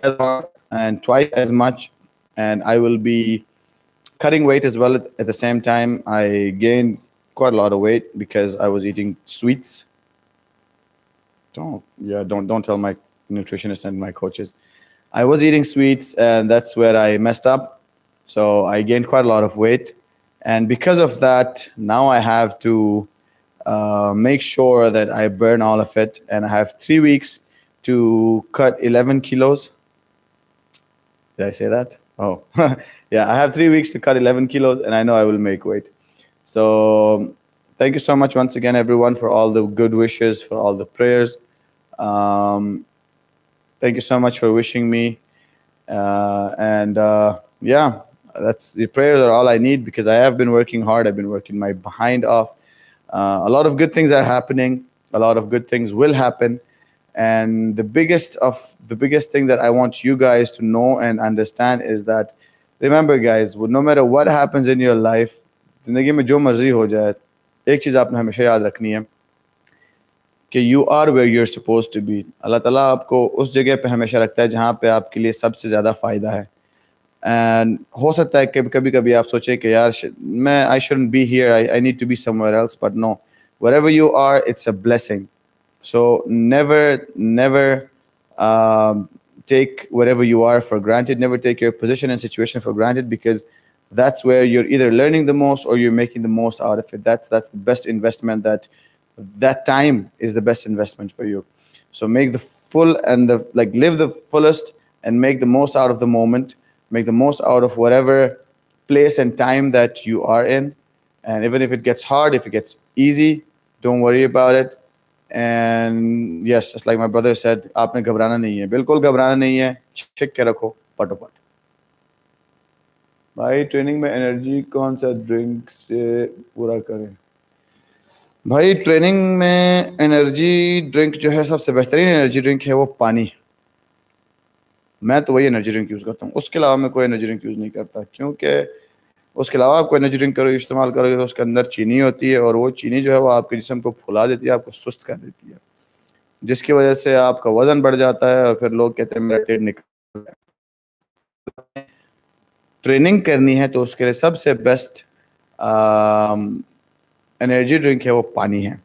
as hard and twice as much, and I will be cutting weight as well at the same time. I gained quite a lot of weight because I was eating sweets. Don't tell my nutritionist and my coaches. I was eating sweets, and that's where I messed up. So I gained quite a lot of weight, and because of that, now I have to make sure that I burn all of it, and I have 3 weeks to cut 11 kilos. Did I say that? Oh, yeah, I have 3 weeks to cut 11 kilos, and I know I will make weight. So thank you so much once again, everyone, for all the good wishes, for all the prayers. Thank you so much for wishing me. Yeah, that's the prayers are all I need, because I have been working hard. I've been working my behind off. A lot of good things are happening. A lot of good things will happen. And the biggest thing that I want you guys to know and understand is that, remember, guys, no matter what happens in your life, जिंदगी में जो मर्जी हो जाए, एक चीज़ आपने हमेशा याद रखनी है कि you are where you're supposed to be. अल्लाह ताला आपको उस जगह पे हमेशा रखता है जहाँ पे आपके लिए सबसे ज़्यादा फ़ायदा है. एंड हो सकता है कि कभी कभी आप सोचें कि यार मैं I shouldn't be here, I need to be somewhere else, but no, wherever you are, it's a blessing. So never um, take whatever you are for granted. Never take your position and situation for granted, because that's where you're either learning the most or you're making the most out of it. That's the best investment. That time is the best investment for you. So make the full and the like live the fullest and make the most out of the moment. Make the most out of whatever place and time that you are in. And even if it gets hard, if it gets easy, don't worry about it. And yes, just like my brother said, आपने घबराना नहीं है, बिल्कुल घबराना नहीं है, छिक के रखो पटोपट। भाई ट्रेनिंग में एनर्जी कौन सा ड्रिंक से पूरा करें? भाई ट्रेनिंग में एनर्जी ड्रिंक जो है, सबसे बेहतरीन एनर्जी ड्रिंक है वो पानी। मैं तो वही एनर्जी ड्रिंक यूज़ करता हूँ, उसके अलावा मैं कोई एनर्जी ड्रिंक यूज़ नहीं करता, क्योंकि उसके अलावा आप कोई एनर्जी ड्रिंक करो इस्तेमाल करोगे तो उसके अंदर चीनी होती है, और वो चीनी जो है वो आपके जिस्म को फुला देती है, आपको सुस्त कर देती है, जिसकी वजह से आपका वजन बढ़ जाता है और फिर लोग कहते हैं मेरा पेट निकल। ट्रेनिंग करनी है तो उसके लिए सबसे बेस्ट एनर्जी ड्रिंक है वो पानी है।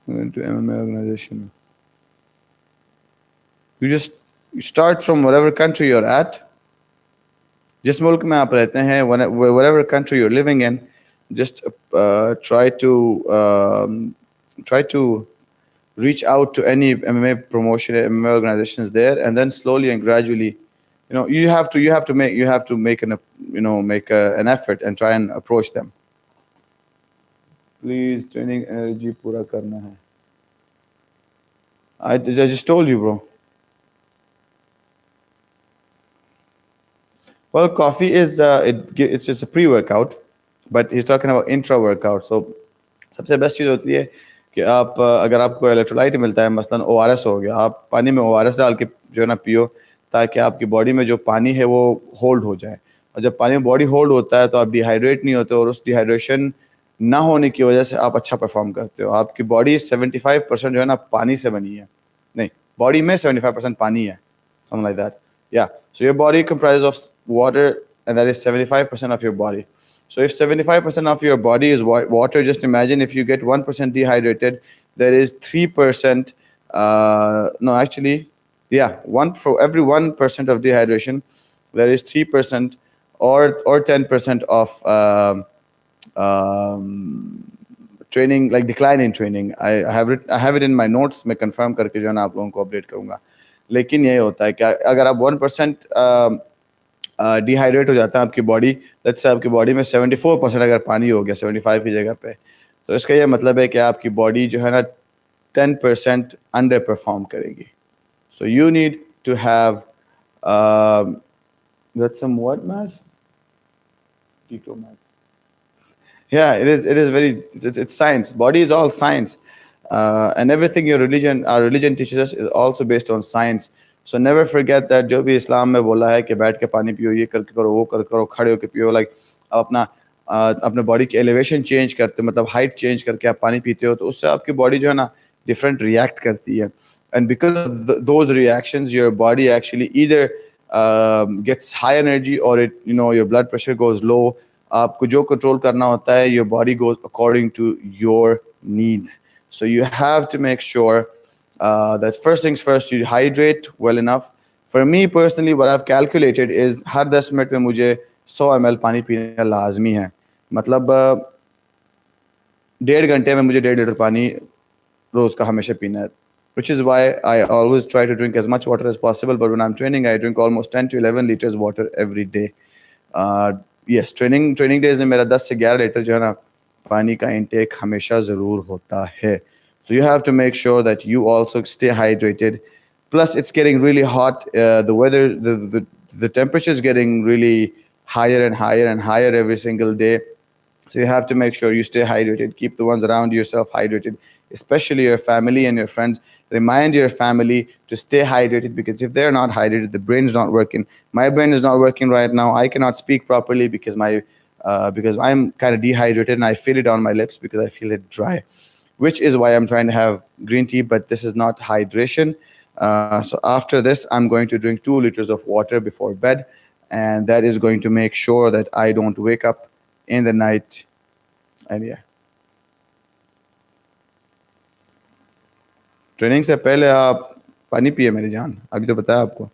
Organization. You just start from whatever country you're at. जिस मुल्क में आप रहते हैं, whatever country you're living in, just try to reach out to any MMA promotion, MMA organizations there, and then slowly and gradually, you have to make an effort and try and approach them. Please, training energy पूरा करना है. I just told you, bro. Well, coffee is it's just a pre-workout, but he's talking about intra-workout. So सबसे best चीज़ होती है कि आप अगर आपको इलेक्ट्रोलाइट मिलता है, मसलन ORS हो गया, आप पानी में ORS डाल के जो है ना पियो, ताकि आपकी बॉडी में जो पानी है वो होल्ड हो जाए। और जब पानी में बॉडी होल्ड होता है तो आप डिहाइड्रेट नहीं होते, और उस डिहाइड्रेशन ना होने की वजह से आप अच्छा परफॉर्म करते हो। आपकी बॉडी 75% जो है ना पानी से बनी है, नहीं, बॉडी में 75% पानी है, something like that. Yeah, so your body comprises of water, and that is 75% of your body. So if 75% of your body is water, just imagine if you get 1% dehydrated, there is 3%. No, actually, yeah, for every 1% of dehydration, there is 3% or 10% of training, like decline in training. I have it in my notes. मैं confirm करके जो है ना आप लोगों को update करूँगा। लेकिन ये होता है कि अगर आप 1% डिहाइड्रेट हो जाता है आपकी बॉडी, लेट्स से आपकी बॉडी में 74% अगर पानी हो गया 75 की जगह पे, तो इसका ये मतलब है कि आपकी बॉडी जो है ना 10% अंडर परफॉर्म करेगी। So you need to have that's some what math? Keto math. Yeah, it is very, it's science. Body is all science, and everything our religion teaches us is also based on science. So never forget that जो भी इस्लाम में बोला है कि बैठ के पानी पियो, ये करके करो, वो कर करो, खड़े होके पियो, लाइक आप अपने बॉडी की एलिवेशन चेंज करते, मतलब हाइट चेंज करके आप पानी पीते हो, तो उससे आपकी बॉडी जो है ना डिफरेंट रिएक्ट करती है, and because of those reactions your body actually either gets high energy और your blood pressure goes low. आपको जो कंट्रोल करना होता है, your body goes according to your needs. So you have to make sure that first things first, you hydrate well enough. For me personally, what I've calculated is her 10 minute में मुझे 100 ml पानी पीना लाजमी है। मतलब 1.5 घंटे में मुझे 1.5 लीटर पानी रोज़ का हमेशा पीना है, which is why I always try to drink as much water as possible. But when I'm training, I drink almost 10 to 11 liters water every day. Yes, training days में मेरा 10 से 11 लीटर जो है ना पानी का इंटेक हमेशा ज़रूर होता है। So you have to make sure that you also stay hydrated. Plus, it's getting really hot. The weather, the temperature is getting really higher and higher and higher every single day. So you have to make sure you stay hydrated. Keep the ones around yourself hydrated, especially your family and your friends. Remind your family to stay hydrated, because if they're not hydrated, the brain's not working. My brain is not working right now. I cannot speak properly because because I'm kind of dehydrated and I feel it on my lips because I feel it dry, which is why I'm trying to have green tea, but this is not hydration. So after this, I'm going to drink 2 liters of water before bed, and that is going to make sure that I don't wake up in the night. And yeah, training से पहले आप पानी पिए मेरी जान, अभी तो बताया आपको.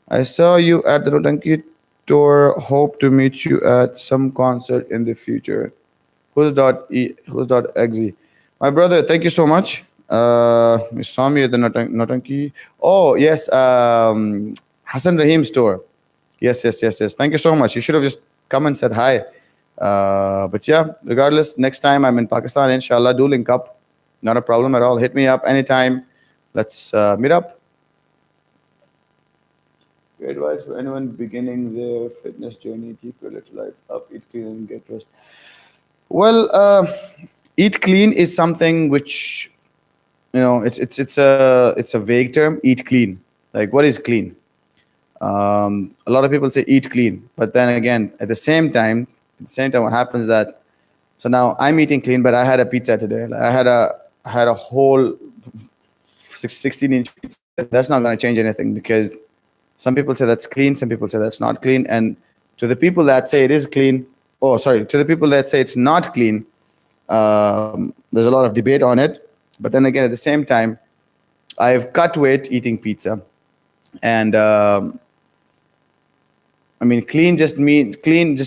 I saw you at the Notanki tour. Hope to meet you at some concert in the future. Who's dot exe? My brother, thank you so much. You saw me at the Notanki. Oh yes, Hassan Rahim's store. Yes, yes, yes, yes. Thank you so much. You should have just come and said hi. But yeah, regardless, next time I'm in Pakistan, inshallah, do link up. Not a problem at all. Hit me up anytime. Let's meet up. Great advice for anyone beginning their fitness journey: keep your electrolytes up, eat clean, and get rest. Well, eat clean is something which, it's a vague term. Eat clean. Like, what is clean? A lot of people say eat clean, but then again, at the same time, what happens is that, so now I'm eating clean, but I had a pizza today. Like, I had a whole 16-inch pizza. That's not going to change anything, because some people say that's clean, some people say that's not clean, and to the people that say it is clean, oh sorry, to the people that say it's not clean, there's a lot of debate on it. But then again, at the same time, I've cut weight eating pizza, and I mean, clean just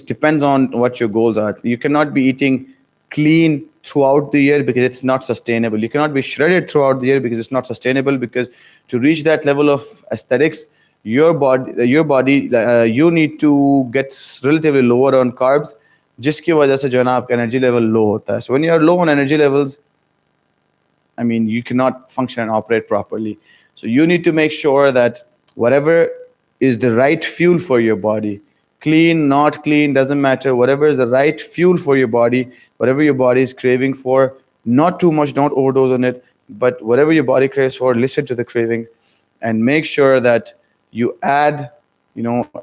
depends on what your goals are. You cannot be eating clean throughout the year because it's not sustainable. You cannot be shredded throughout the year because it's not sustainable. Because to reach that level of aesthetics, you need to get relatively lower on carbs, जिसकी वजह से जो है ना आपका energy level low होता है. So when you are low on energy levels, I mean, you cannot function and operate properly. So you need to make sure that whatever is the right fuel for your body, clean, not clean, doesn't matter. Whatever is the right fuel for your body, whatever your body is craving for, not too much, don't overdose on it, but whatever your body craves for, listen to the cravings, and make sure that you add,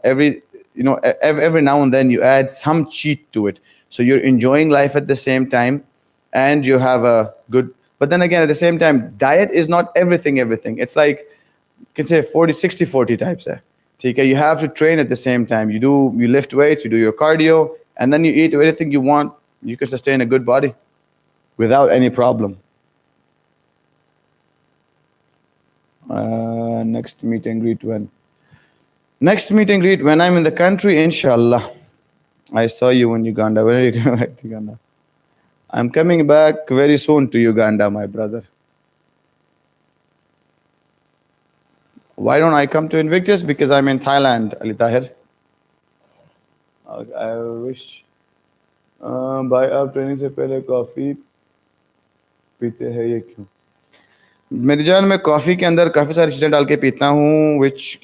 every now and then you add some cheat to it. So you're enjoying life at the same time, and you have a good, but then again, at the same time, diet is not everything. It's like, you can say 40-60-40 types. Okay, you have to train at the same time. You lift weights, you do your cardio, and then you eat everything you want. You can sustain a good body without any problem. Next meet and greet when? Next meet and greet when I'm in the country, inshallah. I saw you in Uganda. When are you coming back to Uganda? I'm coming back very soon to Uganda, my brother. Why don't I come to Invictus? Because I'm in Thailand, Ali Tahir. I wish. भाई आप training से पहले coffee पीते हैं, ये क्यों? मेरी जान, मैं कॉफ़ी के अंदर काफ़ी सारी चीज़ें डाल के पीता हूँ, which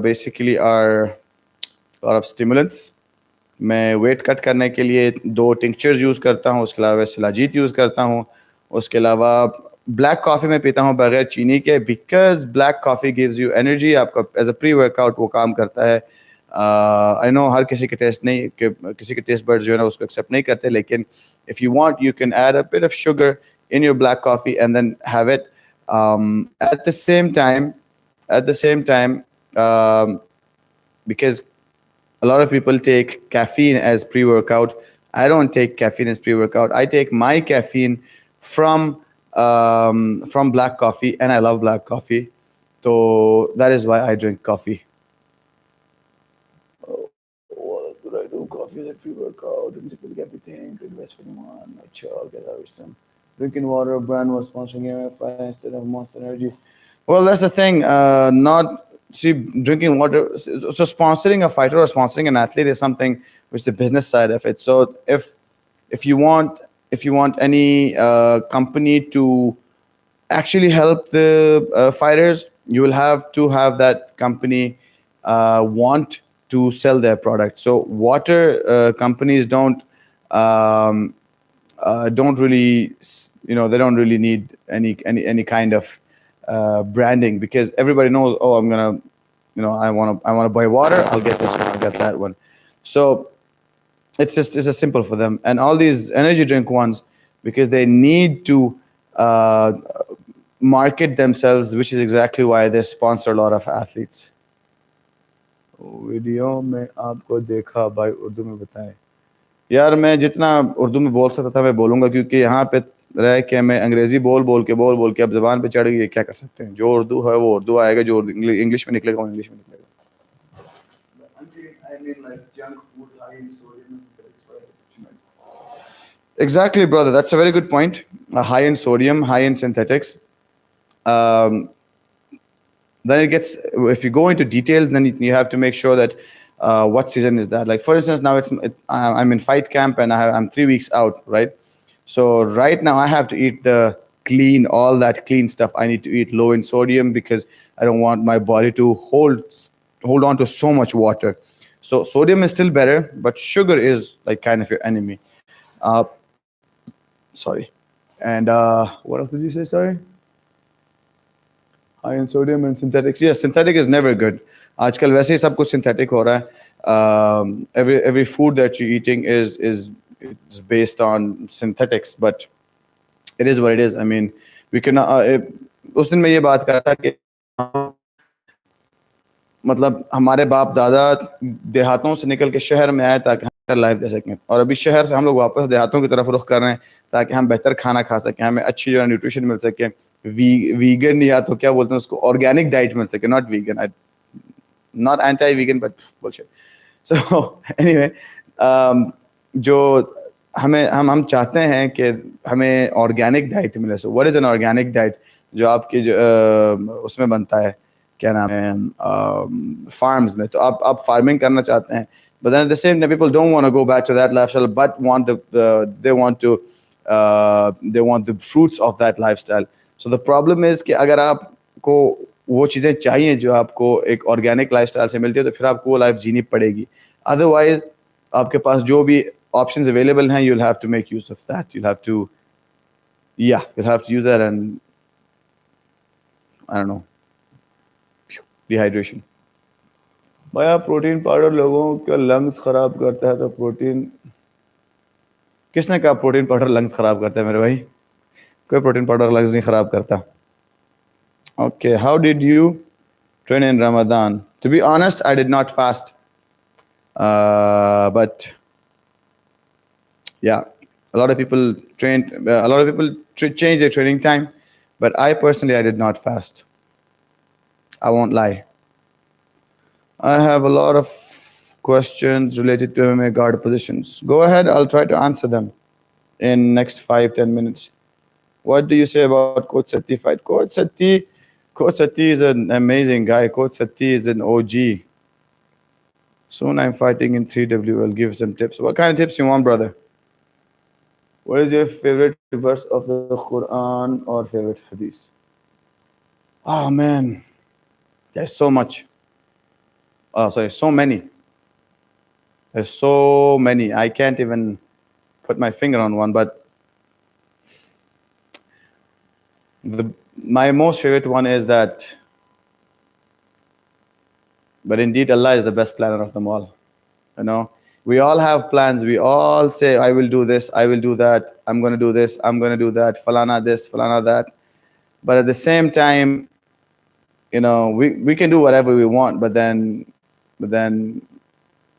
basically are a lot of stimulants. मैं वेट कट करने के लिए 2 टिंक्चर्स यूज़ करता हूँ, उसके अलावा सिलाजीत यूज़ करता हूँ, उसके अलावा ब्लैक कॉफ़ी में पीता हूँ बगैर चीनी के, because black coffee gives you energy. आपका एज अ प्री वर्कआउट वो काम करता है. आई नो हर किसी के किसी के टेस्ट बर्ड्स जो है ना उसको एक्सेप्ट नहीं करते, लेकिन if you want you can add a bit of sugar in your black coffee and then have it. At the same time, because a lot of people take caffeine as pre-workout. I don't take caffeine as pre-workout. I take my caffeine from black coffee, and I love black coffee. So that is why I drink coffee. What could I do? Coffee is a pre-workout, and people get everything. Good best for one. No chill, get out some. Drinking water brand was sponsoring MFI instead of Monster Energy. Well, that's the thing. Drinking water. So sponsoring a fighter or sponsoring an athlete is something which the business side of it. So if you want any company to actually help the fighters, you will have to have that company want to sell their product. So water companies don't really, they don't really need any kind of branding, because everybody knows, oh, I'm gonna, I want to buy water, I'll get this one, I'll get that one. So it's just simple for them. And all these energy drink ones, because they need to market themselves, which is exactly why they sponsor a lot of athletes. Video में आपको देखा भाई उर्दू में बताएं। यार मैं जितना उर्दू में बोल सकता था मैं बोलूँगा, क्योंकि यहाँ पे रह के मैं अंग्रेज़ी बोल के अब ज़बान पे चढ़ गई है, क्या कर सकते हैं। जो उर्दू है वो उर्दू आएगा, जो इंग्लिश में निकलेगा वो इंग्लिश में निकलेगा। Exactly, brother. That's a very good point. High in sodium, high in synthetics. Um, then it gets, if you go into details, then you have to make sure that what season is that. Like for instance, now I'm in fight camp and I'm 3 weeks out, right? So right now I have to eat the clean, all that clean stuff. I need to eat low in sodium because I don't want my body to hold on to so much water. So sodium is still better, but sugar is like kind of your enemy. Uh, Sorry. And what else did you say? Sorry. High in sodium and synthetics. Yes, synthetic is never good. आजकल वैसे ही सब कुछ synthetic हो रहा है. Every food that you're eating is based on synthetics, but it is what it is. I mean, we can. उस दिन मैं ये बात कर रहा था कि मतलब हमारे बाप दादा देहातों से निकल के शहर में आए ताकि हम लाइफ दे सकें, और अभी शहर से हम लोग वापस देहातों की तरफ रुख कर रहे हैं ताकि हम बेहतर खाना खा सकें, हमें अच्छी जो है न्यूट्रिशन मिल सके, वीगन या तो क्या बोलते हैं उसको, ऑर्गेनिक डाइट मिल सके, not vegan, not anti vegan but bullshit. So anyway, जो हमें हम चाहते हैं कि हमें ऑर्गेनिक डाइट मिले. So what is an organic diet? जो आपकी जो उसमें बनता है, क्या नाम है, फार्म्स में. तो आप फार्मिंग करना चाहते हैं, but then at the same time people don't want to go back to that lifestyle but they want the fruits of that lifestyle. So the problem is कि अगर आपको वो चीज़ें चाहिए जो आपको एक ऑर्गेनिक लाइफस्टाइल से मिलती है, तो फिर आपको वो लाइफ जीनी पड़ेगी. अदरवाइज आपके पास जो भी ऑप्शंस अवेलेबल हैं, you'll have to make use of that. You'll have to use that, and I don't know, dehydration. भैया प्रोटीन पाउडर लोगों के लंग्स खराब करता है, तो प्रोटीन, किसने कहा प्रोटीन पाउडर लंग्स खराब करता है मेरे भाई? कोई प्रोटीन पाउडर लंग्स नहीं खराब करता. Okay, how did you train in Ramzan? To be honest, I did not fast, but yeah, a lot of people change their training time, but I personally, I did not fast. I won't lie. I have a lot of questions related to MMA guard positions. Go ahead, I'll try to answer them in next 5-10 minutes. What do you say about Coach Sati fight? Coach Sati is an amazing guy. Coach Sati is an OG. Soon I'm fighting in 3W. I'll give some tips. What kind of tips you want, brother? What is your favorite verse of the Quran or favorite hadith? Oh man, there's so much. So many. There's so many. I can't even put my finger on one, but my most favorite one is that, but indeed Allah is the best planner of them all. You know, we all have plans. We all say, I will do this, I will do that, I'm going to do this, I'm going to do that, falana this, falana that. But at the same time, you know, we can do whatever we want, but then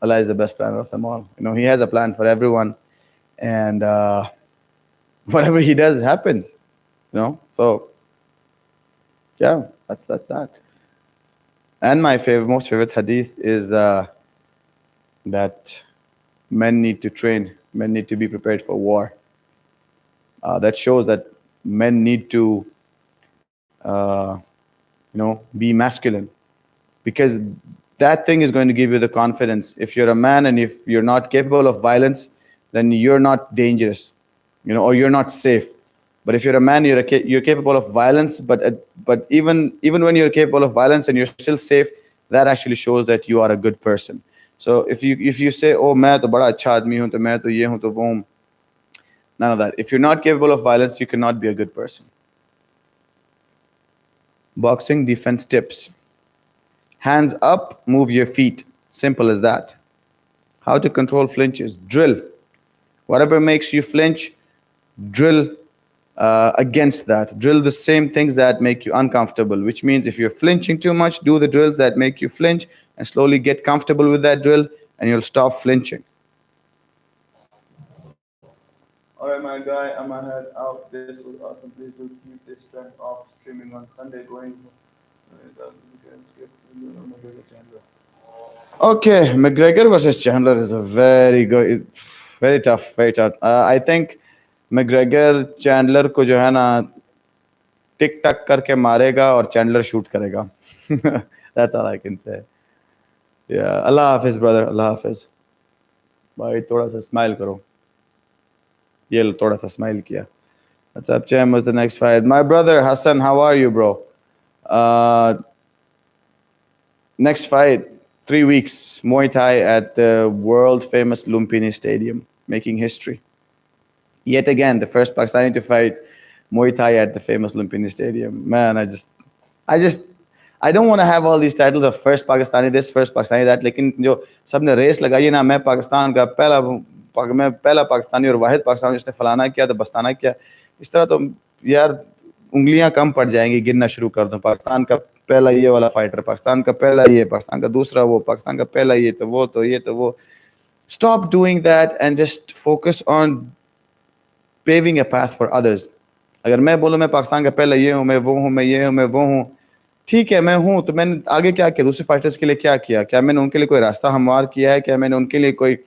Allah is the best planner of them all. You know, He has a plan for everyone, and whatever He does happens. You know, so yeah, that's that. And my most favorite hadith is that men need to train, men need to be prepared for war. That shows that men need to, be masculine, because that thing is going to give you the confidence. If you're a man and if you're not capable of violence, then you're not dangerous, or you're not safe. But if you're a man, you're capable of violence, but even when you're capable of violence and you're still safe, that actually shows that you are a good person. So if you say, oh, मैं तो बड़ा अच्छा आदमी हूँ, तो मैं तो ये हूँ, तो वो हूँ, none of that. If you're not capable of violence, you cannot be a good person. Boxing defense tips. Hands up, move your feet. Simple as that. How to control flinches? Drill. Whatever makes you flinch, drill against that. Drill the same things that make you uncomfortable, which means if you're flinching too much, do the drills that make you flinch and slowly get comfortable with that drill and you'll stop flinching. All right, my guy, I'm gonna head out. This was awesome. Please do keep this trend of streaming on Sunday going. Okay, McGregor versus Chandler is a very good, very tough, very tough. I think McGregor Chandler को जो है ना टिक टक करके मारेगा और Chandler shoot करेगा. That's all I can say. Yeah, Allah Hafiz, brother. Allah Hafiz. भाई थोड़ा सा स्माइल करो. ये लो थोड़ा सा स्माइल किया. What's up, Chem? What's the next fight? My brother Hassan, how are you, bro? Uh, Next fight, 3 weeks, Muay Thai at the world famous Lumpini Stadium, making history. Yet again, the first Pakistani to fight Muay Thai at the famous Lumpini Stadium. Man, I just, I don't want to have all these titles of first Pakistani this, first Pakistani that. लेकिन जो सबने race लगाई है ना, मैं पाकिस्तान का मैं पहला पाकिस्तानी और वाहिद पाकिस्तानी जिसने फलाना किया तो बस्ताना किया. इस तरह तो यार उंगलियां कम पड़ जाएंगी, गिनना शुरू कर दूं. पाकिस्तान का पहला ये वाला फाइटर, पाकिस्तान का पहला ये, पाकिस्तान का दूसरा वो, पाकिस्तान का पहला ये तो वो तो ये तो वो. Stop doing that and just focus on paving a path for others. अगर मैं बोलूँ मैं पाकिस्तान का पहला ये हूँ, मैं वो हूँ, मैं ये हूँ, मैं वो हूँ, ठीक है मैं हूँ, तो मैंने आगे क्या किया? दूसरे फाइटर्स के लिए क्या किया? क्या मैंने उनके लिए कोई रास्ता हमवार किया है? क्या मैंने उनके लिए कोई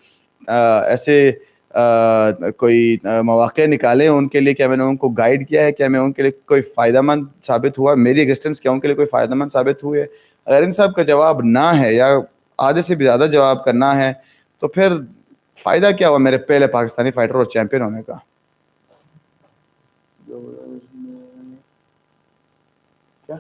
ऐसे कोई मौके निकाले उनके लिए? क्या मैंने उनको गाइड किया है? क्या मैं उनके लिए कोई फ़ायदेमंद साबित हुआ? मेरी एग्जिस्टेंस क्या उनके लिए कोई फ़ायदेमंद साबित हुई है? अगर इन सब का जवाब ना है या आधे से भी ज़्यादा जवाब करना है, तो फिर फ़ायदा क्या हुआ मेरे पहले पाकिस्तानी फाइटर और चैम्पियन होने का? क्या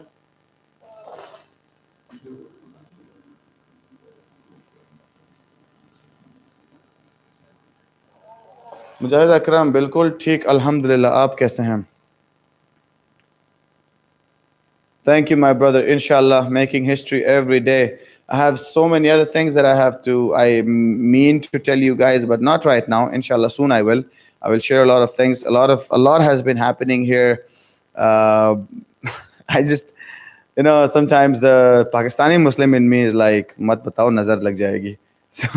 मुजाहिद अकरम, बिल्कुल ठीक, अल्हम्दुलिल्लाह. आप कैसे हैं? Thank you, my brother. Inshallah, making history every day. I have so many other things that I mean to tell you guys, but not right now. Inshallah, soon I will. I will share a lot of things. A lot has been happening here. Uh, I just, sometimes the Pakistani Muslim in me is like, "Mat batao, nazar lag jayegi." So,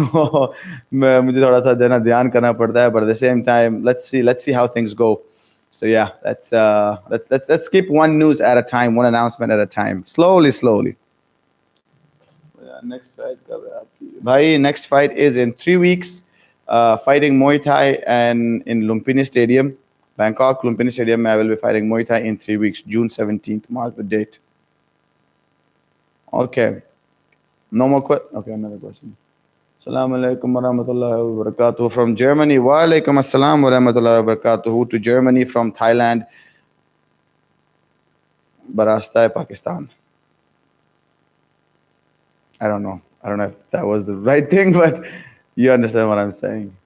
मुझे थोड़ा सा देना ध्यान करना पड़ता है, but at the same time, let's see how things go. So yeah, let's skip one news at a time, one announcement at a time, slowly. Yeah, next fight कब है आपकी? भाई, next fight is in 3 weeks. Fighting Muay Thai and in Lumpini Stadium, Bangkok Lumpini Stadium. I will be fighting Muay Thai in 3 weeks, June 17th. Mark the date. Okay, no more question. Okay, another question. Assalamu alaikum warahmatullahi wabarakatuh from Germany. Wa alaikum assalam warahmatullahi wabarakatuh to Germany from Thailand. Barasta Pakistan. I don't know. I don't know if that was the right thing, but you understand what I'm saying.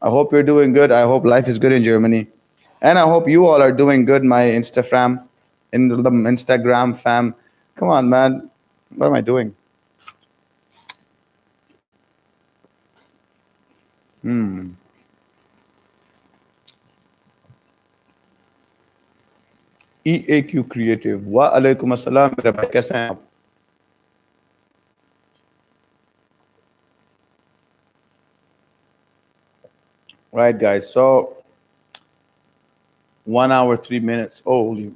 I hope you're doing good. I hope life is good in Germany. And I hope you all are doing good, my Instagram fam. Come on, man. What am I doing? EAQ Creative. Wa alaikum assalam. मेरे भाई कैसे हैं आप? Right, guys. So 1 hour 3 minutes. Holy.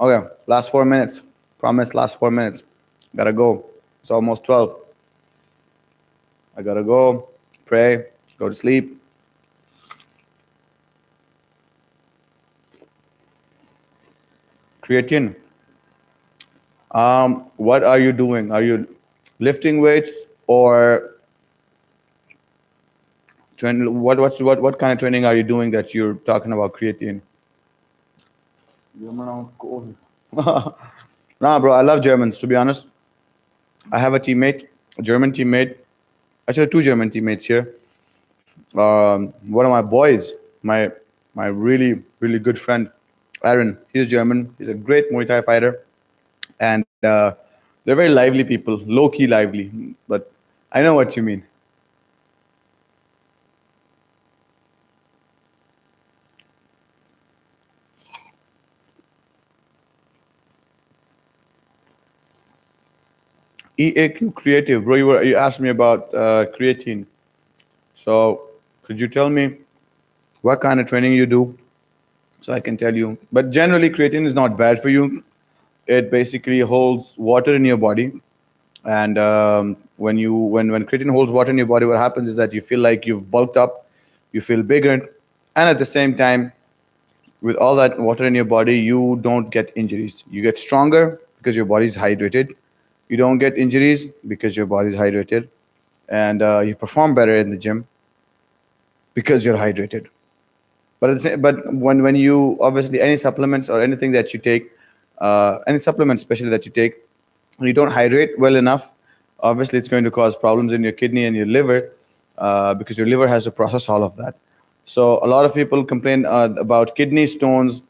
Okay, last 4 minutes. Promise, last 4 minutes. Gotta go. It's almost 12. I gotta go, pray, go to sleep. Creatine. What are you doing? Are you lifting weights or what kind of training are you doing that you're talking about creatine? Nah, bro, I love Germans, to be honest. I have a teammate, a German teammate. Actually, two German teammates here. One of my boys, my really good friend, Aaron. He's German. He's a great Muay Thai fighter, and they're very lively people, low key lively. But I know what you mean. EAQ Creative, bro. You asked me about creatine. So could you tell me what kind of training you do so I can tell you? But generally, creatine is not bad for you. It basically holds water in your body, and when creatine holds water in your body, what happens is that you feel like you've bulked up, you feel bigger, and at the same time, with all that water in your body, you don't get injuries. You get stronger because your body is hydrated. You don't get injuries because your body is hydrated, and you perform better in the gym because you're hydrated. But when you obviously any supplements or anything that you take, any supplements especially that you take, when you don't hydrate well enough, obviously it's going to cause problems in your kidney and your liver, because your liver has to process all of that. So a lot of people complain about kidney stones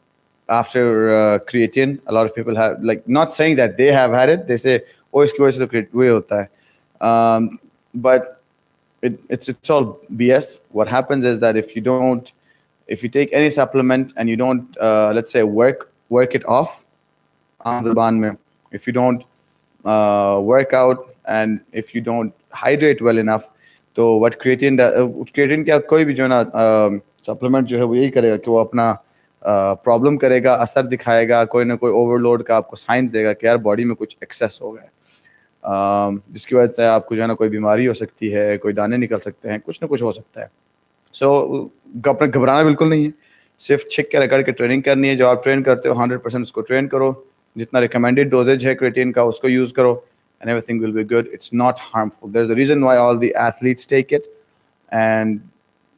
after creatine. A lot of people have, like, not saying that they have had it. They say, "Oh, iski wajah se to way hota hai." But it's all BS. What happens is that if you take any supplement and you don't, let's say, work it off, आम ज़बान में, if you don't work out and if you don't hydrate well enough, तो what creatine क्या कोई भी जो है ना supplement जो है वो यही करेगा कि वो अपना प्रॉब्लम करेगा, असर दिखाएगा, कोई ना कोई ओवरलोड का आपको साइंस देगा कि यार बॉडी में कुछ एक्सेस हो गया है, जिसकी वजह से आपको जो है ना कोई बीमारी हो सकती है, कोई दाने निकल सकते हैं, कुछ ना कुछ हो सकता है. सो अपना घबराना बिल्कुल नहीं है, सिर्फ छिक के रगड़ के ट्रेनिंग करनी है. जो आप ट्रेन करते हो 100% उसको ट्रेन करो, जितना रिकमेंडेड डोजेज है क्रिएटिन का उसको यूज़ करो, and everything will be good. It's not harmful. There is a reason why all the athletes take it, and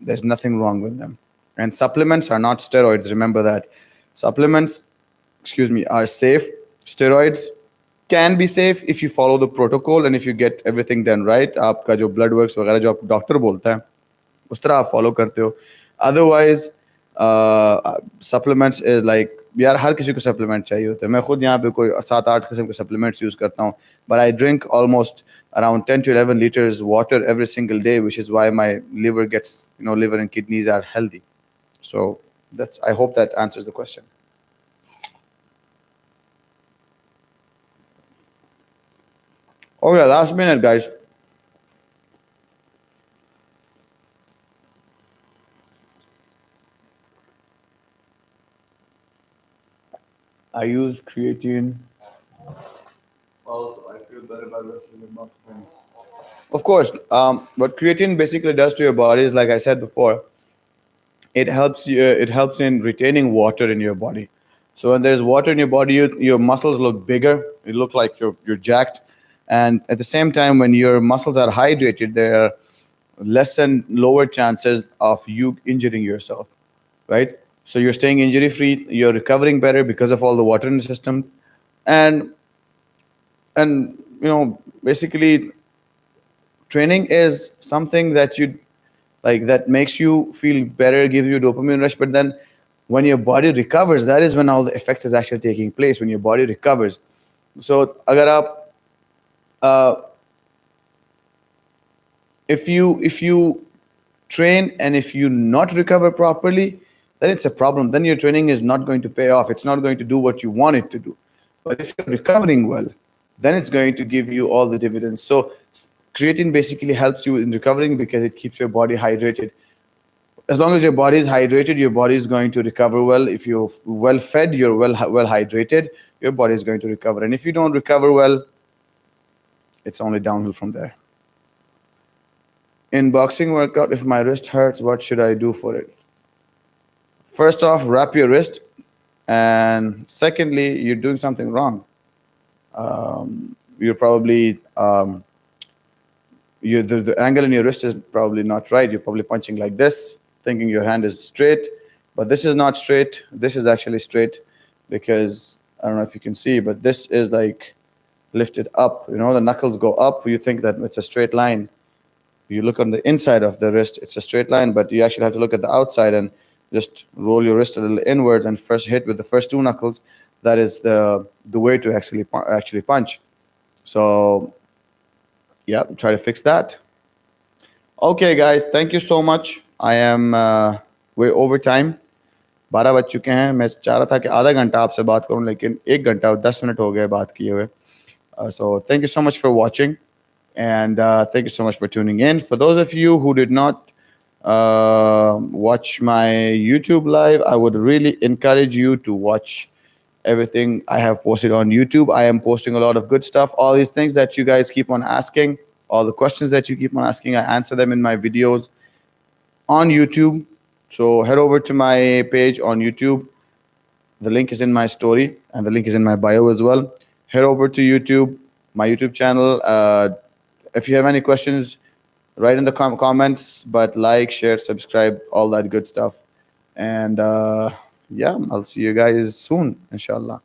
there's nothing wrong with them. And supplements are not steroids. Remember that. Supplements, excuse me, are safe. Steroids can be safe if you follow the protocol and if you get everything done right. आपका जो blood works वगैरह जो आप doctor बोलता है उस तरह आप फॉलो करते हो. अदरवाइज सप्लीमेंट्स इज लाइक, यार हर किसी को सप्लीमेंट चाहिए होता है. मैं खुद यहाँ पे कोई 7-8 किस्म के सप्लीमेंट्स यूज़ करता हूँ, but I drink almost around 10 to 11 liters water every single day, which is why my liver gets, liver and kidneys are healthy. So I hope that answers the question. Oh yeah, last minute, guys. I use creatine. Also, I feel better by wrestling with muscle. Of course, what creatine basically does to your body is, like I said before, it helps you. It helps in retaining water in your body. So when there's water in your body, your muscles look bigger. You look like you're jacked, and at the same time, when your muscles are hydrated, there are less and lower chances of you injuring yourself, right? So you're staying injury free. You're recovering better because of all the water in the system, and basically training is something that you like, that makes you feel better, gives you dopamine rush. But then when your body recovers, that is when all the effect is actually taking place, when your body recovers. So agar aap, uh, if you train and if you not recover properly, then it's a problem. Then your training is not going to pay off. It's not going to do what you want it to do. But if you're recovering well, then it's going to give you all the dividends. So creatine basically helps you in recovering because it keeps your body hydrated. As long as your body is hydrated, your body is going to recover well. If you're well fed, you're well hydrated, your body is going to recover. And if you don't recover well, it's only downhill from there. In boxing workout, if my wrist hurts, what should I do for it? First off, wrap your wrist, and secondly, you're doing something wrong. You're probably the angle in your wrist is probably not right. You're probably punching like this, thinking your hand is straight, but this is not straight. This is actually straight because I don't know if you can see, but this is like lifted up. The knuckles go up. You think that it's a straight line. You look on the inside of the wrist, it's a straight line, but you actually have to look at the outside and just roll your wrist a little inwards and first hit with the first two knuckles. That is the way to actually punch. So yeah, try to fix that. Okay, guys, thank you so much. I am way over time. 12 बज चुके हैं. मैं चाह रहा था कि आधा घंटा आपसे बात करूं, लेकिन 1 घंटा और 10 मिनट हो गए बात किए हुए. So thank you so much for watching, and thank you so much for tuning in. For those of you who did not watch my YouTube live, I would really encourage you to watch everything I have posted on YouTube. I am posting a lot of good stuff. All these things that you guys keep on asking, all the questions that you keep on asking, I answer them in my videos on YouTube. So head over to my page on YouTube. The link is in my story and the link is in my bio as well. Head over to YouTube, my YouTube channel. If you have any questions, write in the comments, but like, share, subscribe, all that good stuff. And yeah, I'll see you guys soon, inshallah.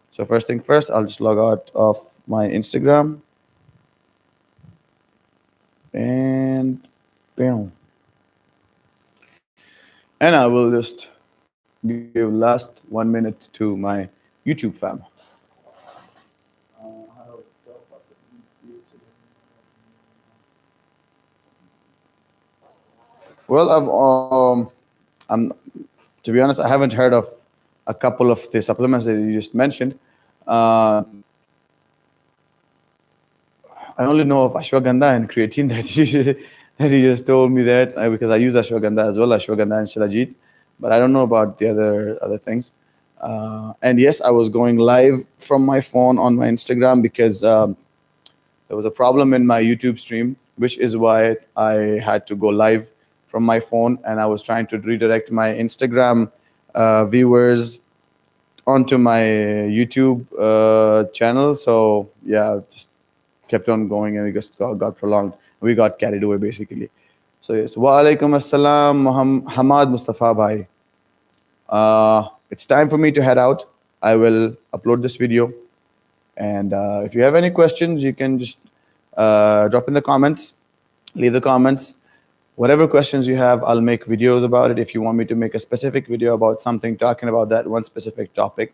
So first thing first, I'll just log out of my Instagram and bam. And I will just give last 1 minute to my YouTube fam. Well, I'm to be honest, I haven't heard of a couple of the supplements that you just mentioned. Uh, I only know of ashwagandha and creatine that you just told me that because I use ashwagandha as well, ashwagandha and shilajit, but I don't know about the other things. And yes, I was going live from my phone on my Instagram because there was a problem in my YouTube stream, which is why I had to go live from my phone, and I was trying to redirect my Instagram viewers onto my YouTube channel. So yeah, just kept on going and it just got prolonged. We got carried away basically. So yes, wa alaikum assalam, Hamad Mustafa bhai. It's time for me to head out. I will upload this video, and if you have any questions, you can just drop in the comments, leave the comments. Whatever questions you have, I'll make videos about it. If you want me to make a specific video about something, talking about that one specific topic,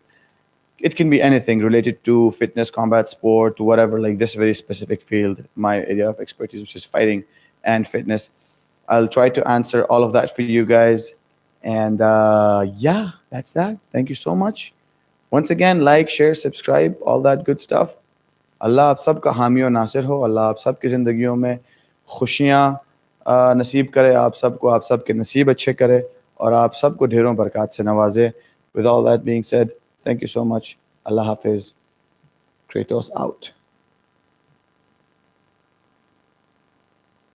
it can be anything related to fitness, combat sport, whatever, like this very specific field, my area of expertise, which is fighting and fitness. I'll try to answer all of that for you guys. And yeah, that's that. Thank you so much. Once again, like, share, subscribe, all that good stuff. अल्लाह आप सबका हामी और नासिर हो. अल्लाह आप सबकी ज़िंदगियों में खुशियाँ नसीब करे, आप सबके नसीब अच्छे करे और आप सबको ढेरों बरकत से नवाजे. With all that being said, thank you so much. Allah Hafiz. Kratos out.